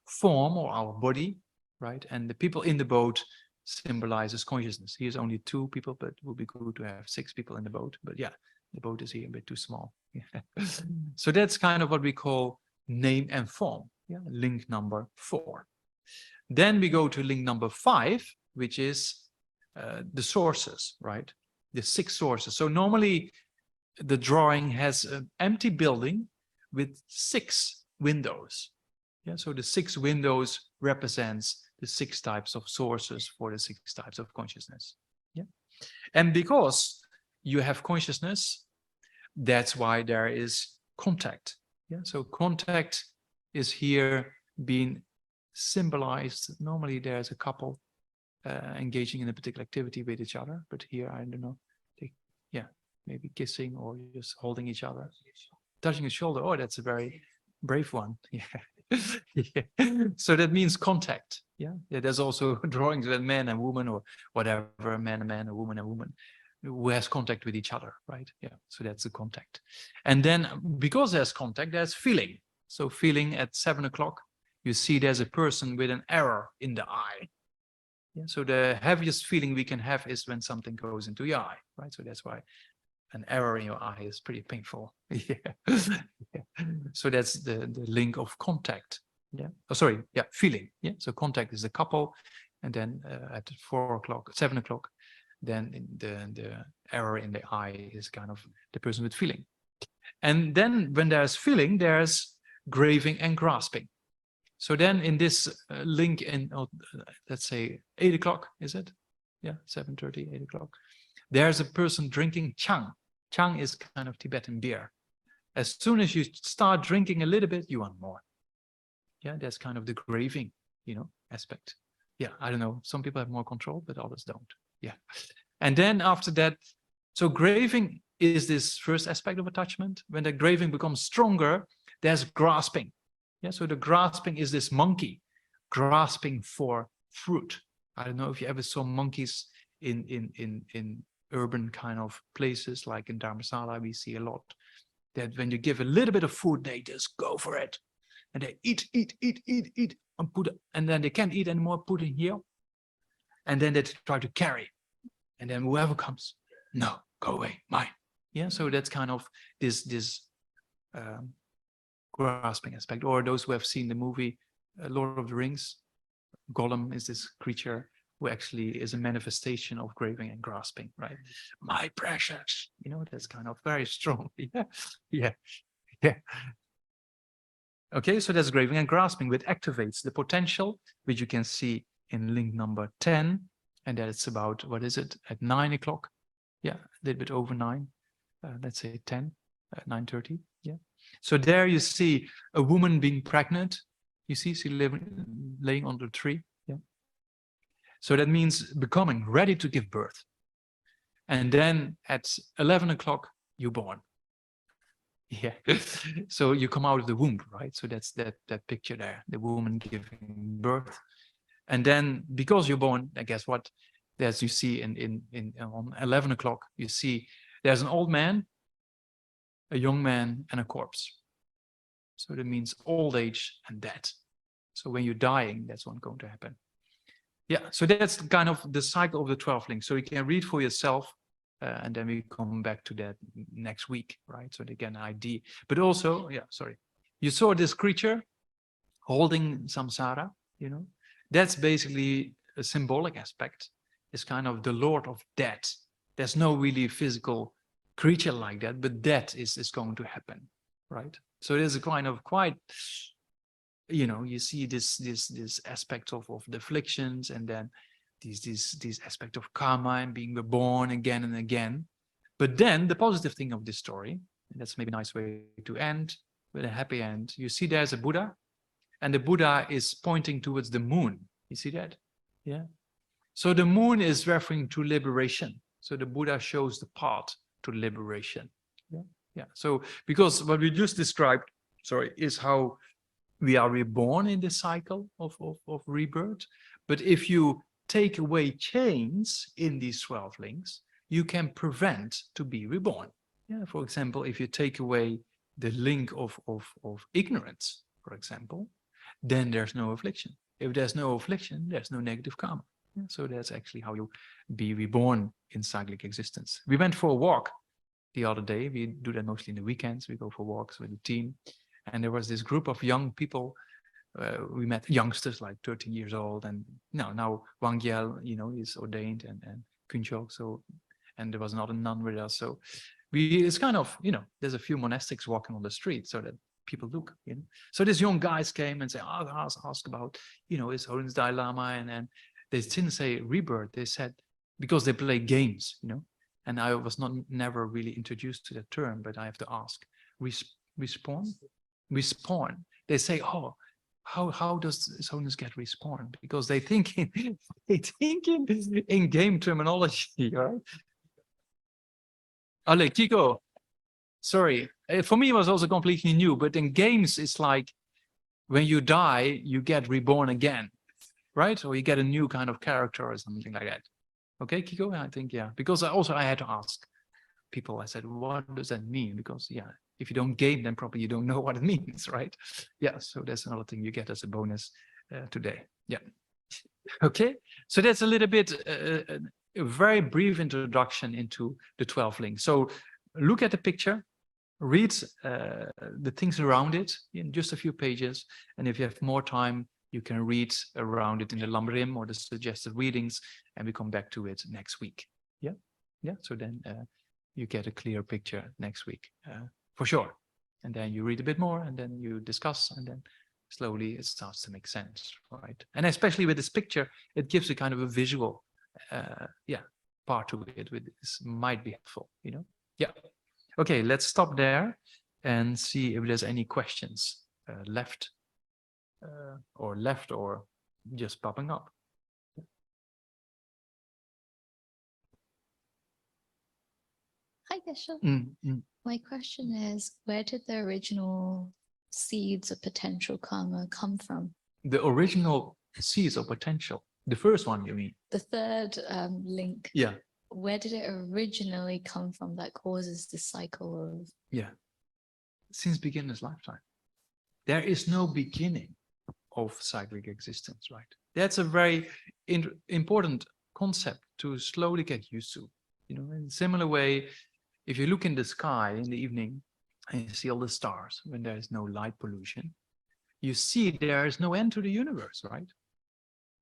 form, or our body, right? And the people in the boat symbolizes consciousness. Here's only 2 people, but it would be good to have 6 people in the boat. But yeah, the boat is here a bit too small. So that's kind of what we call name and form. Yeah, link number 4. Then we go to link number 5, which is the sources, right? The 6 sources. So normally the drawing has an empty building with 6 windows. Yeah, so the 6 windows represents the 6 types of sources for the 6 types of consciousness. Yeah, and because you have consciousness, that's why there is contact. Yeah, so contact is here being symbolized. Normally there's a couple engaging in a particular activity with each other, but here I don't know. Maybe kissing or just holding each other, touching a shoulder. Oh, that's a very brave one. Yeah. Yeah. So that means contact. Yeah. There's also drawings with man and woman, or whatever, a man, a woman, who has contact with each other, right? Yeah. So that's the contact. And then because there's contact, there's feeling. So feeling at 7 o'clock, you see there's a person with an arrow in the eye. Yeah. So the heaviest feeling we can have is when something goes into your eye, right? So that's why an arrow in your eye is pretty painful. Yeah. Yeah. So that's the link of contact. Yeah. Oh, sorry. Yeah. Feeling. Yeah. So contact is a couple, and then at 4 o'clock, 7 o'clock, then the arrow in the eye is kind of the person with feeling. And then when there's feeling, there's graving and grasping. So then in this link in, let's say 8 o'clock, is it? Yeah, 7:30, 8 o'clock. There's a person drinking chang. Chang is kind of Tibetan beer. As soon as you start drinking a little bit, you want more. Yeah, that's kind of the craving, aspect. Yeah, I don't know. Some people have more control, but others don't. Yeah. And then after that, so craving is this first aspect of attachment. When the craving becomes stronger, there's grasping. Yeah, so the grasping is this monkey grasping for fruit. I don't know if you ever saw monkeys in urban kind of places, like in Dharamsala, we see a lot. That when you give a little bit of food, they just go for it. And they eat, and then they can't eat anymore, put in here. And then they try to carry. And then whoever comes, no, go away, mine. Yeah, so that's kind of this grasping aspect. Or those who have seen the movie Lord of the Rings, Gollum is this creature who actually is a manifestation of craving and grasping, right? My precious, that's kind of very strong. Yeah. Okay, so that's craving and grasping, which activates the potential, which you can see in link number 10. And that's about, what is it, at 9 o'clock? Yeah, a little bit over 9. Let's say 10, 9:30. Yeah. So there you see a woman being pregnant. You see, she laying on the tree. Yeah. So that means becoming ready to give birth. And then at 11 o'clock, you're born. Yeah. So you come out of the womb, right? So that's that picture there, the woman giving birth. And then because you're born, I guess what, as you see on 11 o'clock, you see there's an old man, a young man, and a corpse. So that means old age and death. So when you're dying, that's what's going to happen. Yeah, so that's kind of the cycle of the 12 links. So you can read for yourself, and then we come back to that next week, right? So they get an idea. But also, yeah, sorry. You saw this creature holding samsara, That's basically a symbolic aspect. It's kind of the Lord of death. There's no really physical creature like that, but death is going to happen, right? So there's a kind of quite, you see this aspect of the afflictions, and then these aspect of karma and being reborn again and again. But then the positive thing of this story, and that's maybe a nice way to end with a happy end. You see there's a Buddha, and the Buddha is pointing towards the moon. You see that? Yeah. So the moon is referring to liberation. So the Buddha shows the path to liberation. Yeah. Yeah. So because what we just described, is how we are reborn in the cycle of rebirth. But if you take away chains in these 12 links, you can prevent to be reborn. Yeah. For example, if you take away the link of ignorance, for example, then there's no affliction. If there's no affliction, there's no negative karma. Yeah, so that's actually how you be reborn in cyclic existence. We went for a walk the other day. We do that mostly in the weekends. We go for walks with the team. And there was this group of young people. We met youngsters like 13 years old. And now Wang Gyal, is ordained, and Kunchok. So, and there was another nun with us. So it's kind of, there's a few monastics walking on the street so that people look, So these young guys came and say, ask about, His Holiness Dalai Lama, and they didn't say rebirth. They said, because they play games, and I was never really introduced to that term, but I have to ask, respawn. They say, how does His Holiness get respawn? Because they think in game terminology, right? Ale, Kiko, sorry. For me, it was also completely new, but in games, it's like when you die, you get reborn again, right? Or you get a new kind of character or something like that. Okay, Kiko, I think, yeah. Because I had to ask people, I said, what does that mean? Because, yeah, if you don't game, then probably you don't know what it means, right? Yeah, so that's another thing you get as a bonus today. Yeah. Okay, so that's a little bit, a very brief introduction into the 12 links. So look at the picture, read the things around it in just a few pages. And if you have more time, you can read around it in the Lamrim or the suggested readings, and we come back to it next week. Yeah, yeah. So then you get a clear picture next week for sure. And then you read a bit more, and then you discuss, and then slowly it starts to make sense, right? And especially with this picture, it gives a kind of a visual, part to it. With this might be helpful, you know. Yeah. Okay, let's stop there and see if there's any questions left or just popping up. Hi, Geshe. My question is, where did the original seeds of potential karma come from? The original seeds of potential. The first one, you mean? The third link. Yeah. Where did it originally come from that causes this cycle of? Yeah. Since beginner's lifetime. There is no beginning of cyclic existence, right? That's a very important concept to slowly get used to. You know, in a similar way, if you look in the sky in the evening and you see all the stars when there is no light pollution, you see there is no end to the universe, right?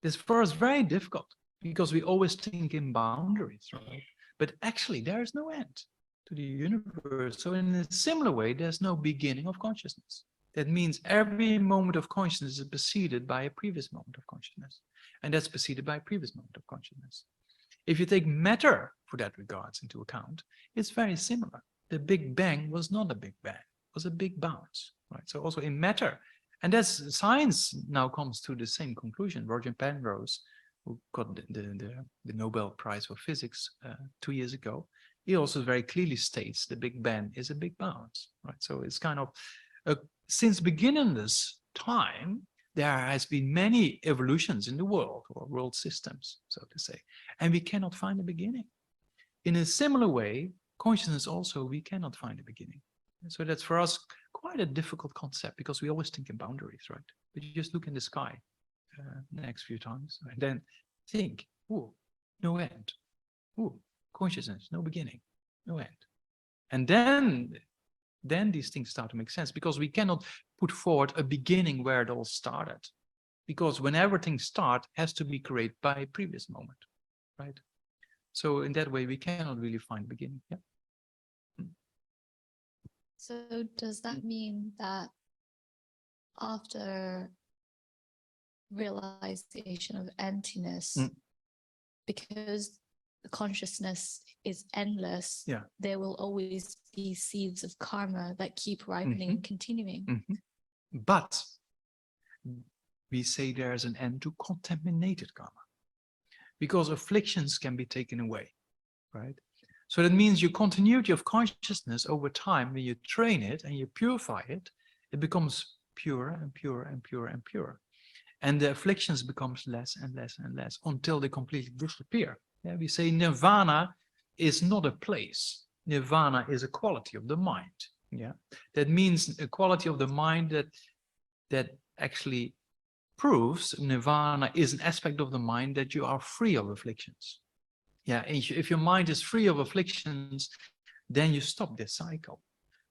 This for us very difficult because we always think in boundaries, right? But actually there is no end to the universe. So in a similar way, there's no beginning of consciousness. That means every moment of consciousness is preceded by a previous moment of consciousness. And that's preceded by a previous moment of consciousness. If you take matter for that regards into account, it's very similar. The Big Bang was not a Big Bang, it was a big bounce, right? So also in matter, and that's science now comes to the same conclusion. Roger Penrose, who got the Nobel Prize for Physics 2 years ago, he also very clearly states the Big Bang is a big bounce, right? So it's kind of, since beginningless time, there has been many evolutions in the world or world systems, so to say, and we cannot find a beginning. In a similar way, consciousness also, we cannot find a beginning. So that's for us quite a difficult concept because we always think in boundaries, right? But you just look in the sky next few times and then think, oh, no end. Oh, consciousness, no beginning, no end. And then these things start to make sense because we cannot put forward a beginning where it all started. Because whenever things start, has to be created by a previous moment, right? So in that way, we cannot really find beginning. Yeah. So does that mean that after realization of emptiness, because the consciousness is endless, there will always be seeds of karma that keep ripening and continuing? But we say there's an end to contaminated karma because afflictions can be taken away, right? So that means your continuity of consciousness over time, when you train it and you purify it, it becomes purer and purer and purer and purer. And the afflictions becomes less and less and less until they completely disappear. Yeah, we say nirvana is not a place. Nirvana is a quality of the mind. Yeah, that means a quality of the mind that actually proves nirvana is an aspect of the mind that you are free of afflictions. Yeah, and if your mind is free of afflictions, then you stop this cycle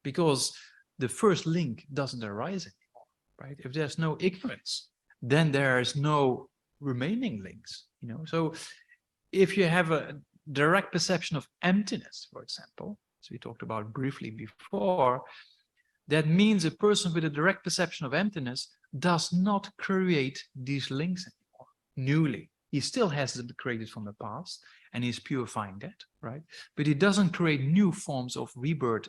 because the first link doesn't arise anymore, right? If there's no ignorance, then there is no remaining links, you know. So if you have a direct perception of emptiness, for example, as we talked about briefly before, that means a person with a direct perception of emptiness does not create these links anymore newly. He still has them created from the past and he's purifying that, right? But he doesn't create new forms of rebirth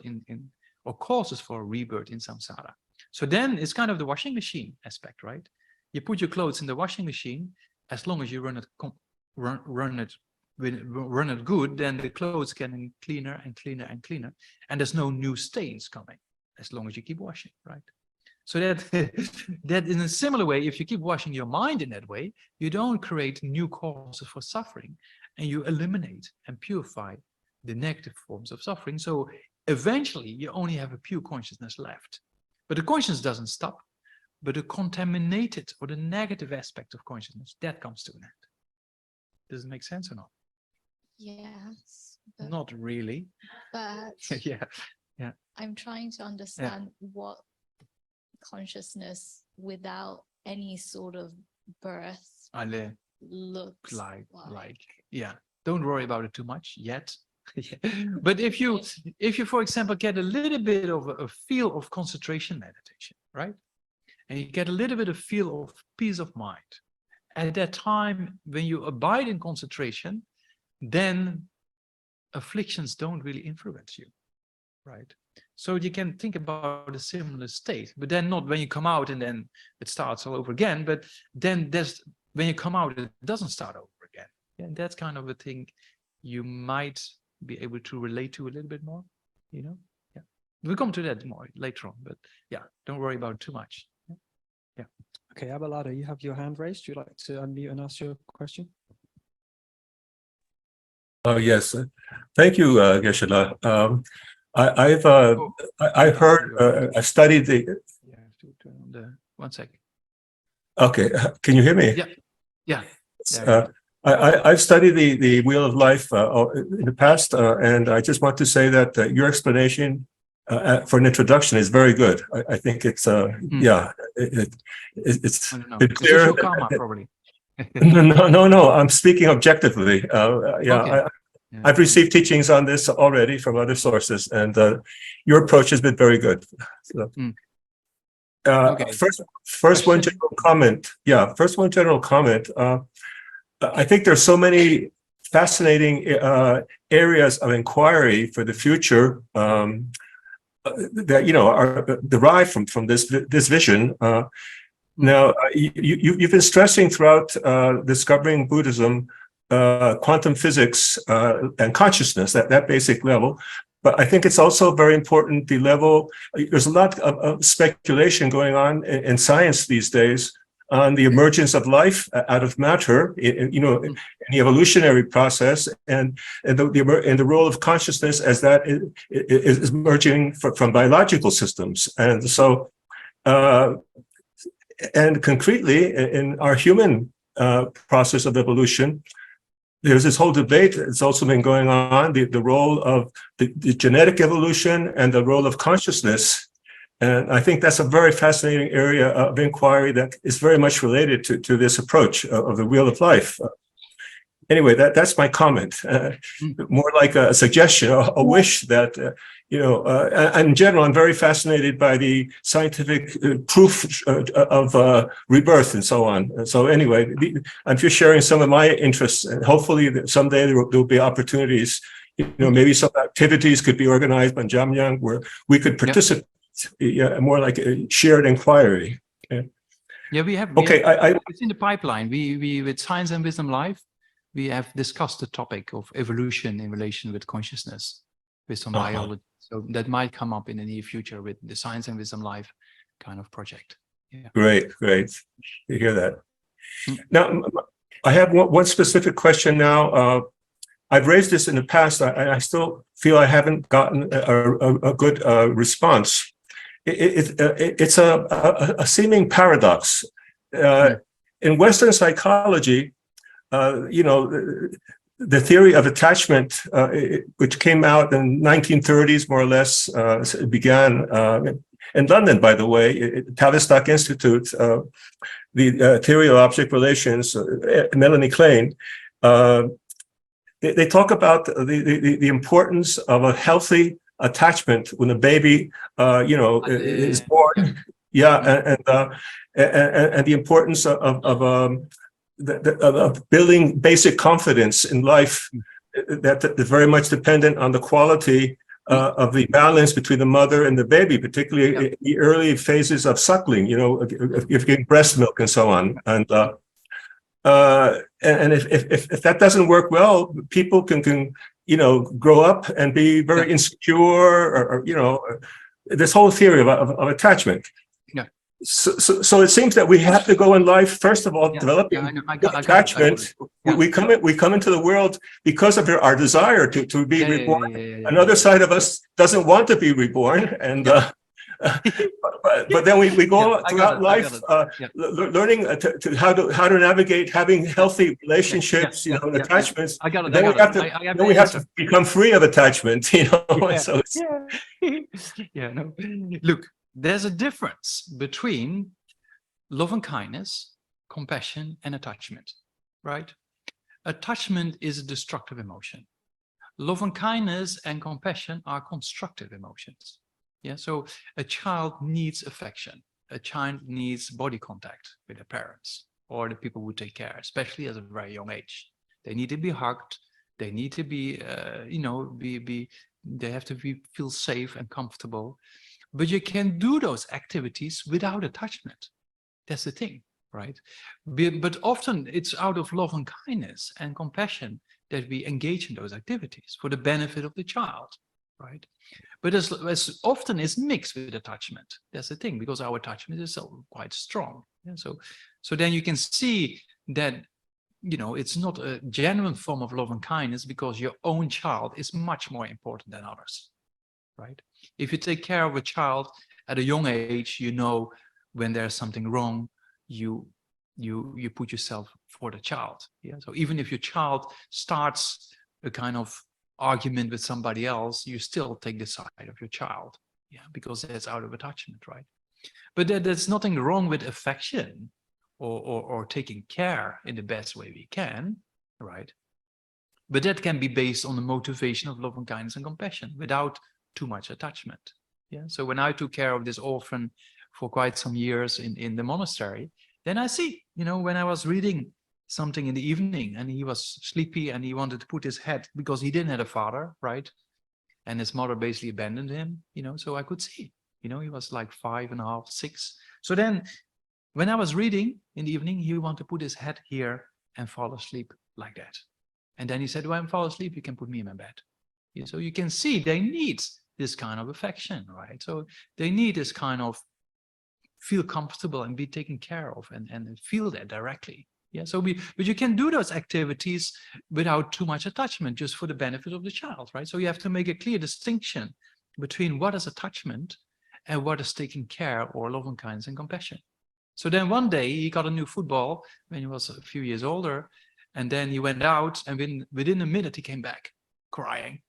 or causes for rebirth in samsara. So then it's kind of the washing machine aspect, right? You put your clothes in the washing machine, as long as you run it good, then the clothes getting cleaner and cleaner and cleaner, and there's no new stains coming as long as you keep washing, right? So that in a similar way, if you keep washing your mind in that way, you don't create new causes for suffering, and you eliminate and purify the negative forms of suffering. So eventually you only have a pure consciousness left. But the consciousness doesn't stop, but the contaminated or the negative aspect of consciousness, that comes to an end. Does it make sense or not? Yes. Not really. But yeah. I'm trying to understand what consciousness without any sort of birth looks like. Yeah, don't worry about it too much yet. But if you for example get a little bit of a feel of concentration meditation, right, and you get a little bit of feel of peace of mind. At that time, when you abide in concentration, then afflictions don't really influence you, right? So you can think about a similar state, but then not when you come out and then it starts all over again, but then when you come out, it doesn't start over again. And that's kind of a thing you might be able to relate to a little bit more, you know? Yeah. We'll come to that more later on, but yeah, don't worry about it too much. Yeah. Okay, Abalada, you have your hand raised. Would you like to unmute and ask your question? Oh, yes. Thank you, Geshe. I've heard, I studied the. Yeah, to turn on the 1 second. Okay, can you hear me? Yeah. Yeah. I've studied the Wheel of Life in the past, and I just want to say that your explanation for an introduction is very good. I think it's yeah, it's clear. It's karma, probably. No. I'm speaking objectively. Yeah, Okay. I've received teachings on this already from other sources, and your approach has been very good. So, Okay. First one general comment. Yeah, first one general comment. I think there's so many fascinating areas of inquiry for the future that are derived from this vision. Now, you've been stressing throughout discovering Buddhism, quantum physics and consciousness, that basic level. But I think it's also very important the level. There's a lot of speculation going on in science these days on the emergence of life out of matter, in the evolutionary process, and the role of consciousness as that is emerging from biological systems. And so, and concretely, in our human process of evolution, there's this whole debate that's also been going on, the role of the genetic evolution and the role of consciousness. And I think that's a very fascinating area of inquiry that is very much related to this approach of the Wheel of Life. Anyway, that's my comment. More like a suggestion, a wish that, in general, I'm very fascinated by the scientific proof of rebirth and so on. So anyway, I'm just sharing some of my interests, and hopefully someday there will be opportunities, maybe some activities could be organized by Jamyang where we could participate. Yeah, more like a shared inquiry. Yeah, we have. Okay, it's in the pipeline. We with Science and Wisdom Live, we have discussed the topic of evolution in relation with consciousness, with some biology. So that might come up in the near future with the Science and Wisdom Live kind of project. Yeah. Great. You hear that? Now, I have one specific question now. I've raised this in the past. I still feel I haven't gotten a good response. It's a seeming paradox. In Western psychology, the theory of attachment, which came out in 1930s, more or less, began in London, by the way, Tavistock Institute, the theory of object relations, Melanie Klein. They talk about the importance of a healthy attachment when a baby, is born. Yeah, and the importance of building basic confidence in life that is very much dependent on the quality of the balance between the mother and the baby, particularly in the early phases of suckling. If you're getting breast milk and so on, and if that doesn't work well, people can grow up and be very insecure, or this whole theory of attachment. Yeah. So it seems that we have to go in life, first of all, developing attachment. We come into the world because of our desire to be reborn. Another side of us doesn't want to be reborn, and but then we go throughout life learning how to navigate having healthy relationships, and attachments. Then we have to become free of attachment, So Look, there's a difference between love and kindness, compassion, and attachment, right? Attachment is a destructive emotion. Love and kindness and compassion are constructive emotions. Yeah, so a child needs affection. a child needs body contact with their parents or the people who take care, especially at a very young age. They need to be hugged. They need to be, they have to feel safe and comfortable. But you can do those activities without attachment. That's the thing, right? But often it's out of love and kindness and compassion that we engage in those activities for the benefit of the child, right? But as often is mixed with attachment. That's the thing, because our attachment is quite strong. Yeah? So then you can see that, it's not a genuine form of love and kindness because your own child is much more important than others, right? If you take care of a child at a young age, when there's something wrong, you put yourself for the child. Yeah. So even if your child starts a kind of argument with somebody else, you still take the side of your child. Yeah, because that's out of attachment, right? But there's nothing wrong with affection or taking care in the best way we can, right? But that can be based on the motivation of love and kindness and compassion without too much attachment. Yeah. So when I took care of this orphan for quite some years in the monastery, then I see, when I was reading something in the evening and he was sleepy and he wanted to put his head because he didn't have a father, right? And his mother basically abandoned him, so I could see, he was like 5.5, 6. So then when I was reading in the evening, he wanted to put his head here and fall asleep like that. And then he said, when I fall asleep, you can put me in my bed. Yeah, so you can see they need this kind of affection, right? So they need this kind of feel comfortable and be taken care of and feel that directly. Yeah. So but you can do those activities without too much attachment, just for the benefit of the child, right? So you have to make a clear distinction between what is attachment and what is taking care or love and kindness and compassion. So then one day he got a new football when he was a few years older, and then he went out, and within a minute he came back crying.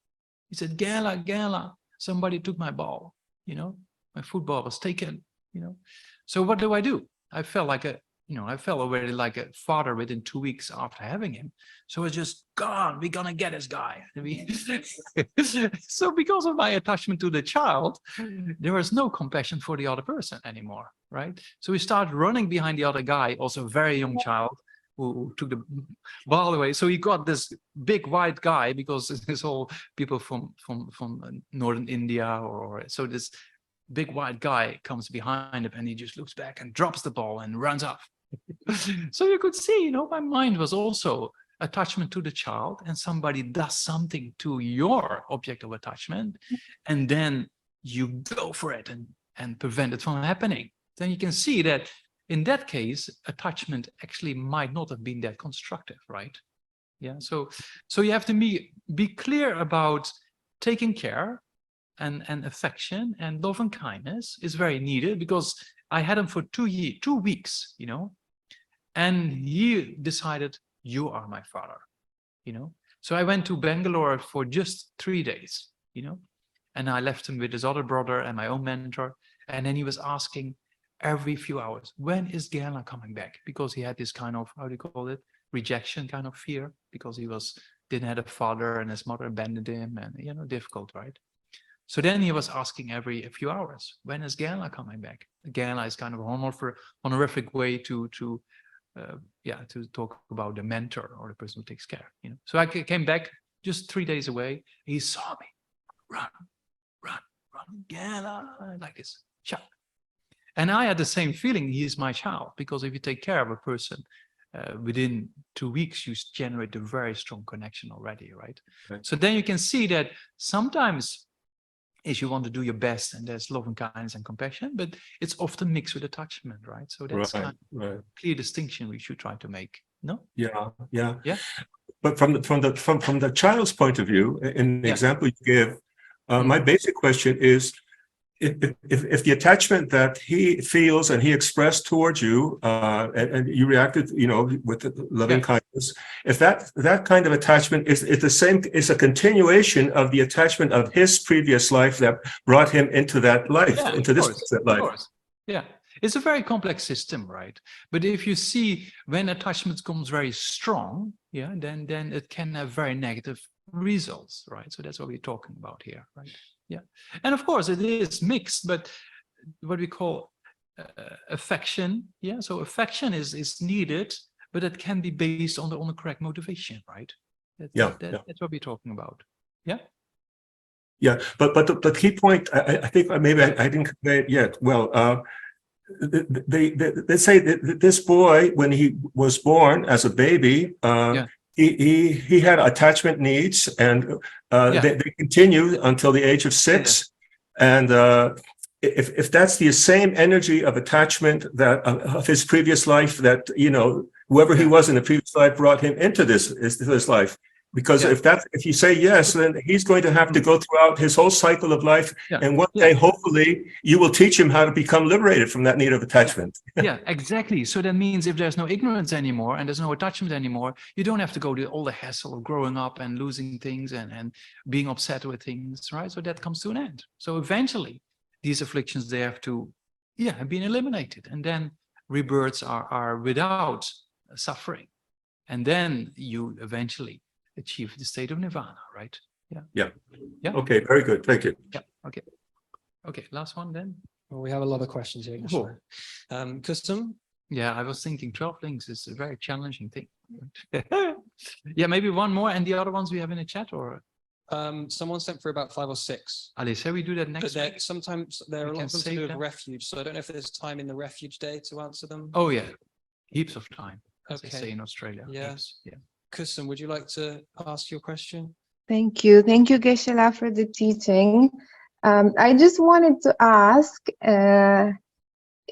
He said, Gela, somebody took my ball, my football was taken, So what do? I felt like I felt already like a father within 2 weeks after having him. So it's just gone. We're gonna get this guy. So because of my attachment to the child, there was no compassion for the other person anymore, right? So we started running behind the other guy, also a very young child who took the ball away. So he got this big white guy, because it's all people from northern India, or so this big white guy comes behind him and he just looks back and drops the ball and runs off. So you could see, my mind was also attachment to the child, and somebody does something to your object of attachment, and then you go for it and prevent it from happening. Then you can see that in that case, attachment actually might not have been that constructive, right? Yeah. So you have to be clear about taking care, and affection and love and kindness is very needed, because I had him for 2 weeks, and he decided, you are my father, So I went to Bangalore for just 3 days, and I left him with his other brother and my own mentor. And then he was asking every few hours, when is Gela coming back? Because he had this kind of, how do you call it? Rejection kind of fear, because he didn't have a father and his mother abandoned him, and, difficult, right? So then he was asking every few hours, when is Gela coming back? Gela is kind of an honorific way to talk about the mentor or the person who takes care. So I came back just 3 days away. He saw me, run, Gela, like this, shout. And I had the same feeling. He is my child, because if you take care of a person, within 2 weeks, you generate a very strong connection already, right? So then you can see that sometimes is you want to do your best, and there's love and kindness and compassion, but it's often mixed with attachment, right? So that's kind of a clear distinction we should try to make. No? Yeah. But from the child's point of view, in the example you give, my basic question is, if the attachment that he feels and he expressed towards you, and you reacted, with loving kindness, if that kind of attachment is the same, is a continuation of the attachment of his previous life that brought him into that life, into this life. Of course. Yeah, it's a very complex system, right? But if you see when attachment becomes very strong, then it can have very negative results, right? So that's what we're talking about here, right? Yeah, and of course it is mixed, but what we call affection. Yeah, so affection is needed, but it can be based on the correct motivation, right? That's what we're talking about. Yeah. Yeah, but the key point, I think maybe I didn't convey it yet. Well, they say that this boy, when he was born as a baby, he had attachment needs, and they continue until the age of 6. And if that's the same energy of attachment that of his previous life, that whoever he was in the previous life brought him into this life. Because if you say yes, then he's going to have to go throughout his whole cycle of life, and one day, hopefully, you will teach him how to become liberated from that need of attachment. Yeah, exactly. So that means if there's no ignorance anymore and there's no attachment anymore, you don't have to go to all the hassle of growing up and losing things and being upset with things, right? So that comes to an end. So eventually, these afflictions, they have to, have been eliminated, and then rebirths are without suffering, and then you eventually achieve the state of nirvana, right? Yeah. Okay, very good. Thank you. Yeah. Okay. Last one then. Well, we have a lot of questions here. Sure. Custom. Yeah, I was thinking 12 links is a very challenging thing. Yeah, maybe one more, and the other ones we have in the chat, or someone sent for about 5 or 6. Alice, shall we do that next week? Sometimes there are a lot of them to do with refuge, so I don't know if there's time in the refuge day to answer them. Oh yeah, heaps of time, as Okay. they say in Australia. Yes. Yeah. Kusum, would you like to ask your question? Thank you, Geshe, for the teaching. I just wanted to ask.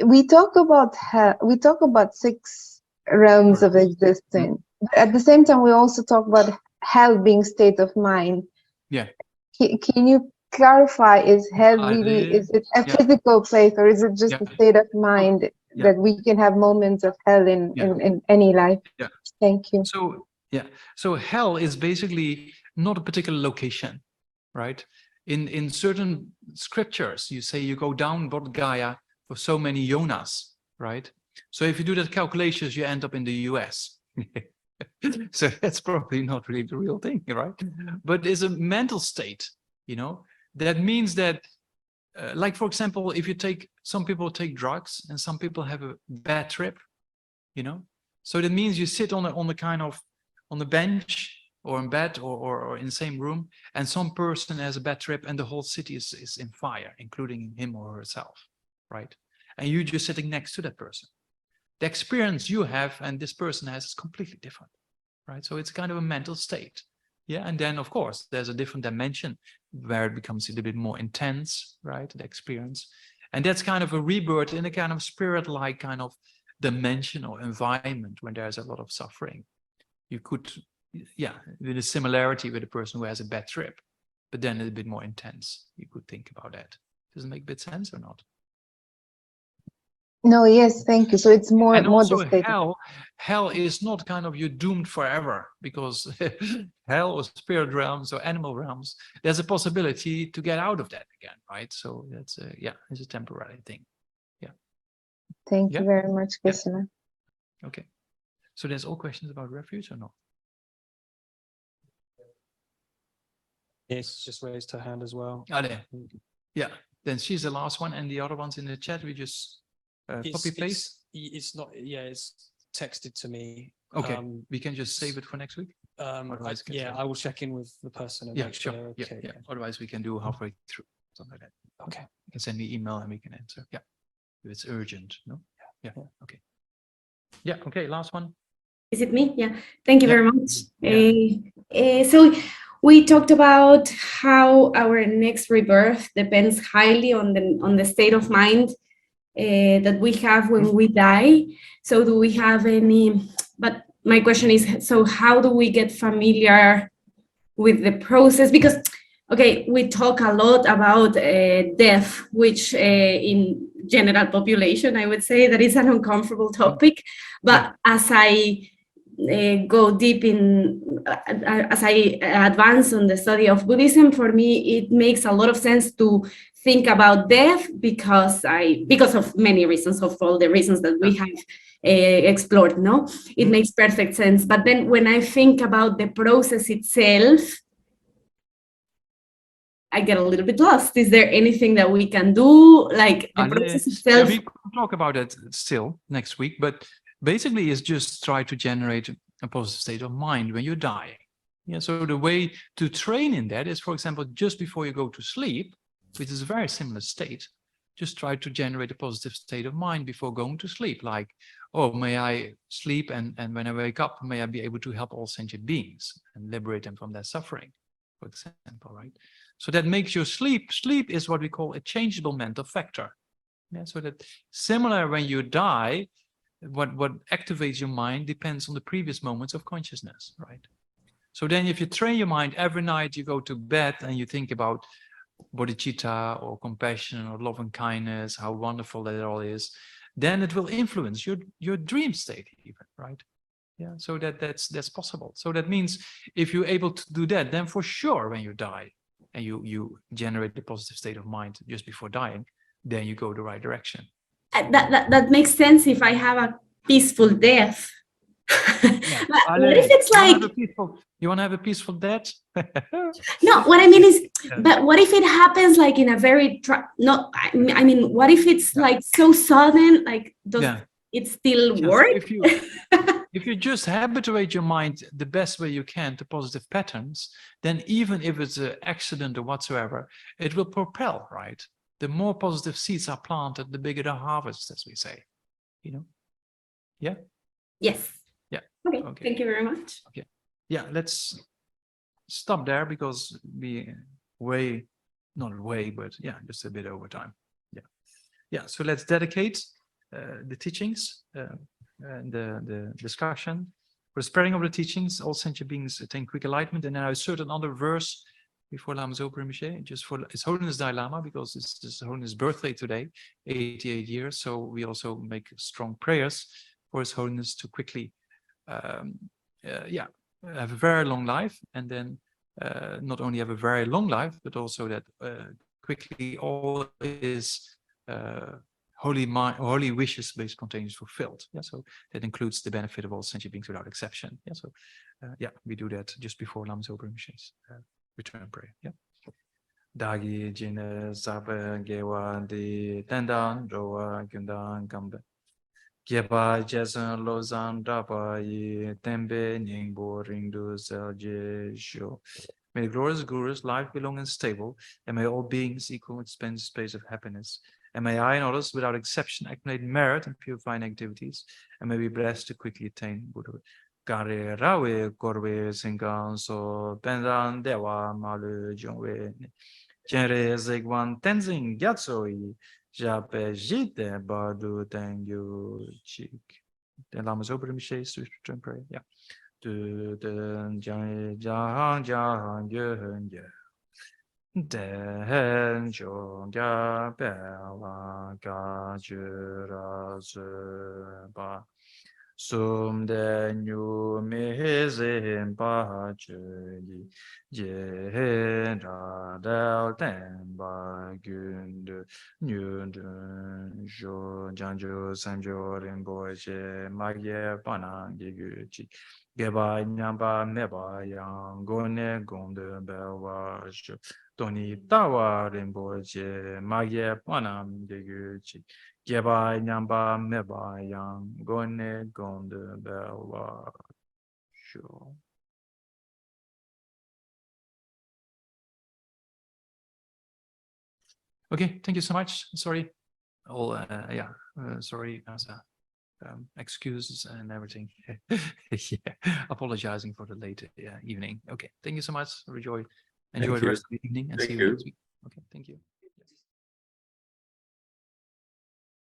We talk about hell, we talk about 6 realms of existence. But at the same time, we also talk about hell being state of mind. Yeah. Can you clarify? Is hell really? Is it a physical place, or is it just a state of mind that we can have moments of hell in any life? Yeah. Thank you. So hell is basically not a particular location, right? In certain scriptures, you say you go down Bodh Gaya for so many yonas, right? So if you do that calculations, you end up in the US. So that's probably not really the real thing, right? But it's a mental state, that means that, like, for example, if you some people take drugs and some people have a bad trip, so that means you sit on the bench or in bed or in the same room, and some person has a bad trip and the whole city is in fire, including him or herself, right? And you're just sitting next to that person. The experience you have and this person has is completely different, right? So it's kind of a mental state. Yeah, and then of course there's a different dimension where it becomes a little bit more intense, right? The experience. And that's kind of a rebirth in a kind of spirit-like kind of dimension or environment when there's a lot of suffering. You could, with a similarity with a person who has a bad trip, but then a bit more intense. You could think about that. Does it make a bit sense or not? No, yes, thank you. So it's more and also the state. Hell is not kind of you're doomed forever, because hell or spirit realms or animal realms, there's a possibility to get out of that again, right? So that's it's a temporary thing. Yeah. Thank you very much, Krishna. Okay. So there's all questions about refuge or not? Yes, just raised her hand as well. Yeah. Then she's the last one, and the other ones in the chat we just copy paste. It's not. Yeah, it's texted to me. Okay. We can just save it for next week. I will check in with the person and make sure they're okay. Yeah. Otherwise, we can do halfway through, something like that. Okay. You can send me email and we can answer. Yeah. If it's urgent, no? Yeah. Okay. Yeah. Okay. Last one. Is it me? Yeah. Thank you very much. So we talked about how our next rebirth depends highly on the state of mind that we have when we die. So do we have any? But my question is, so how do we get familiar with the process? Because we talk a lot about death, which in general population, I would say that is an uncomfortable topic. But as I go deep in, as I advance on the study of Buddhism, for me, it makes a lot of sense to think about death because of many reasons, of all the reasons that we have explored, no? It makes perfect sense. But then when I think about the process itself, I get a little bit lost. Is there anything that we can do? Like the process itself? We can talk about it still next week, but basically it's just try to generate a positive state of mind when you're dying. Yeah, so the way to train in that is, for example, just before you go to sleep, which is a very similar state, just try to generate a positive state of mind before going to sleep. Like, oh, may I sleep, and when I wake up, may I be able to help all sentient beings and liberate them from their suffering, for example, right? So that makes your sleep is what we call a changeable mental factor. Yeah, so that similar when you die, what activates your mind depends on the previous moments of consciousness, right? So then if you train your mind every night, you go to bed and you think about bodhicitta or compassion or love and kindness, how wonderful that it all is, then it will influence your dream state even, right? Yeah, so that's possible. So that means if you're able to do that, then for sure when you die and you generate the positive state of mind just before dying, then you go the right direction. That makes sense if I have a peaceful death. Yeah. What if it's like you want to have a peaceful death? No, what I mean is, but what if it happens like in a very I mean, what if it's like so sudden? Like, does it still work? So if you just habituate your mind the best way you can to positive patterns, then even if it's an accident or whatsoever, it will propel, right? The more positive seeds are planted, the bigger the harvest, as we say, you know? Yeah? Yes. Yeah. Okay. Thank you very much. Okay. Yeah, let's stop there because not way, but yeah, just a bit over time. Yeah. Yeah, so let's dedicate the teachings and the discussion for the spreading of the teachings. All sentient beings attain quick enlightenment. And then I insert another verse before Lama Zopa Rinpoche, just for His Holiness Dalai Lama, because it's His Holiness' birthday today, 88 years. So we also make strong prayers for His Holiness to quickly, have a very long life, and then not only have a very long life, but also that quickly all his holy wishes be spontaneously fulfilled. Yeah, so that includes the benefit of all sentient beings without exception. Yeah, so we do that just before Lama Zopa Rinpoche's return prayer. Yeah. Dagi jine sabe gewa di tendan rowa gundan gambe. Geba jason lozan daba yi tembe ningbo ringdu selje sho. May the glorious Guru's life be long and stable, and may all beings equal in space of happiness. And may I and others, without exception, accumulate merit and purifying activities, and may be blessed to quickly attain Buddhahood. Gare rawe korwe singan so pendan dewa malu jongwe Chenre zegwan Tenzin gyatso jape jite badu tengyu chik. Then Lama Zopa Rinpoche's return prayer. Yeah. Du den jang jang yön ye. Den jong ya bela ga jura ba. Sum de nyu me zin ba ji je ra dao ten ba gun de nyu de jo jan jo san jo ren bo je ma ye pa na ge gu chi ge ba nyam ba me ba yang go ne gong de be wa shu Toni tawa ren bo je ma ye pa na ge gu chi Geba nyamba meba yang gone gonde bewa sure. Okay, thank you so much. Sorry, sorry as excuses and everything. Apologizing for the late evening. Okay, thank you so much. Enjoy the rest of the evening, and see you next week. Okay, thank you.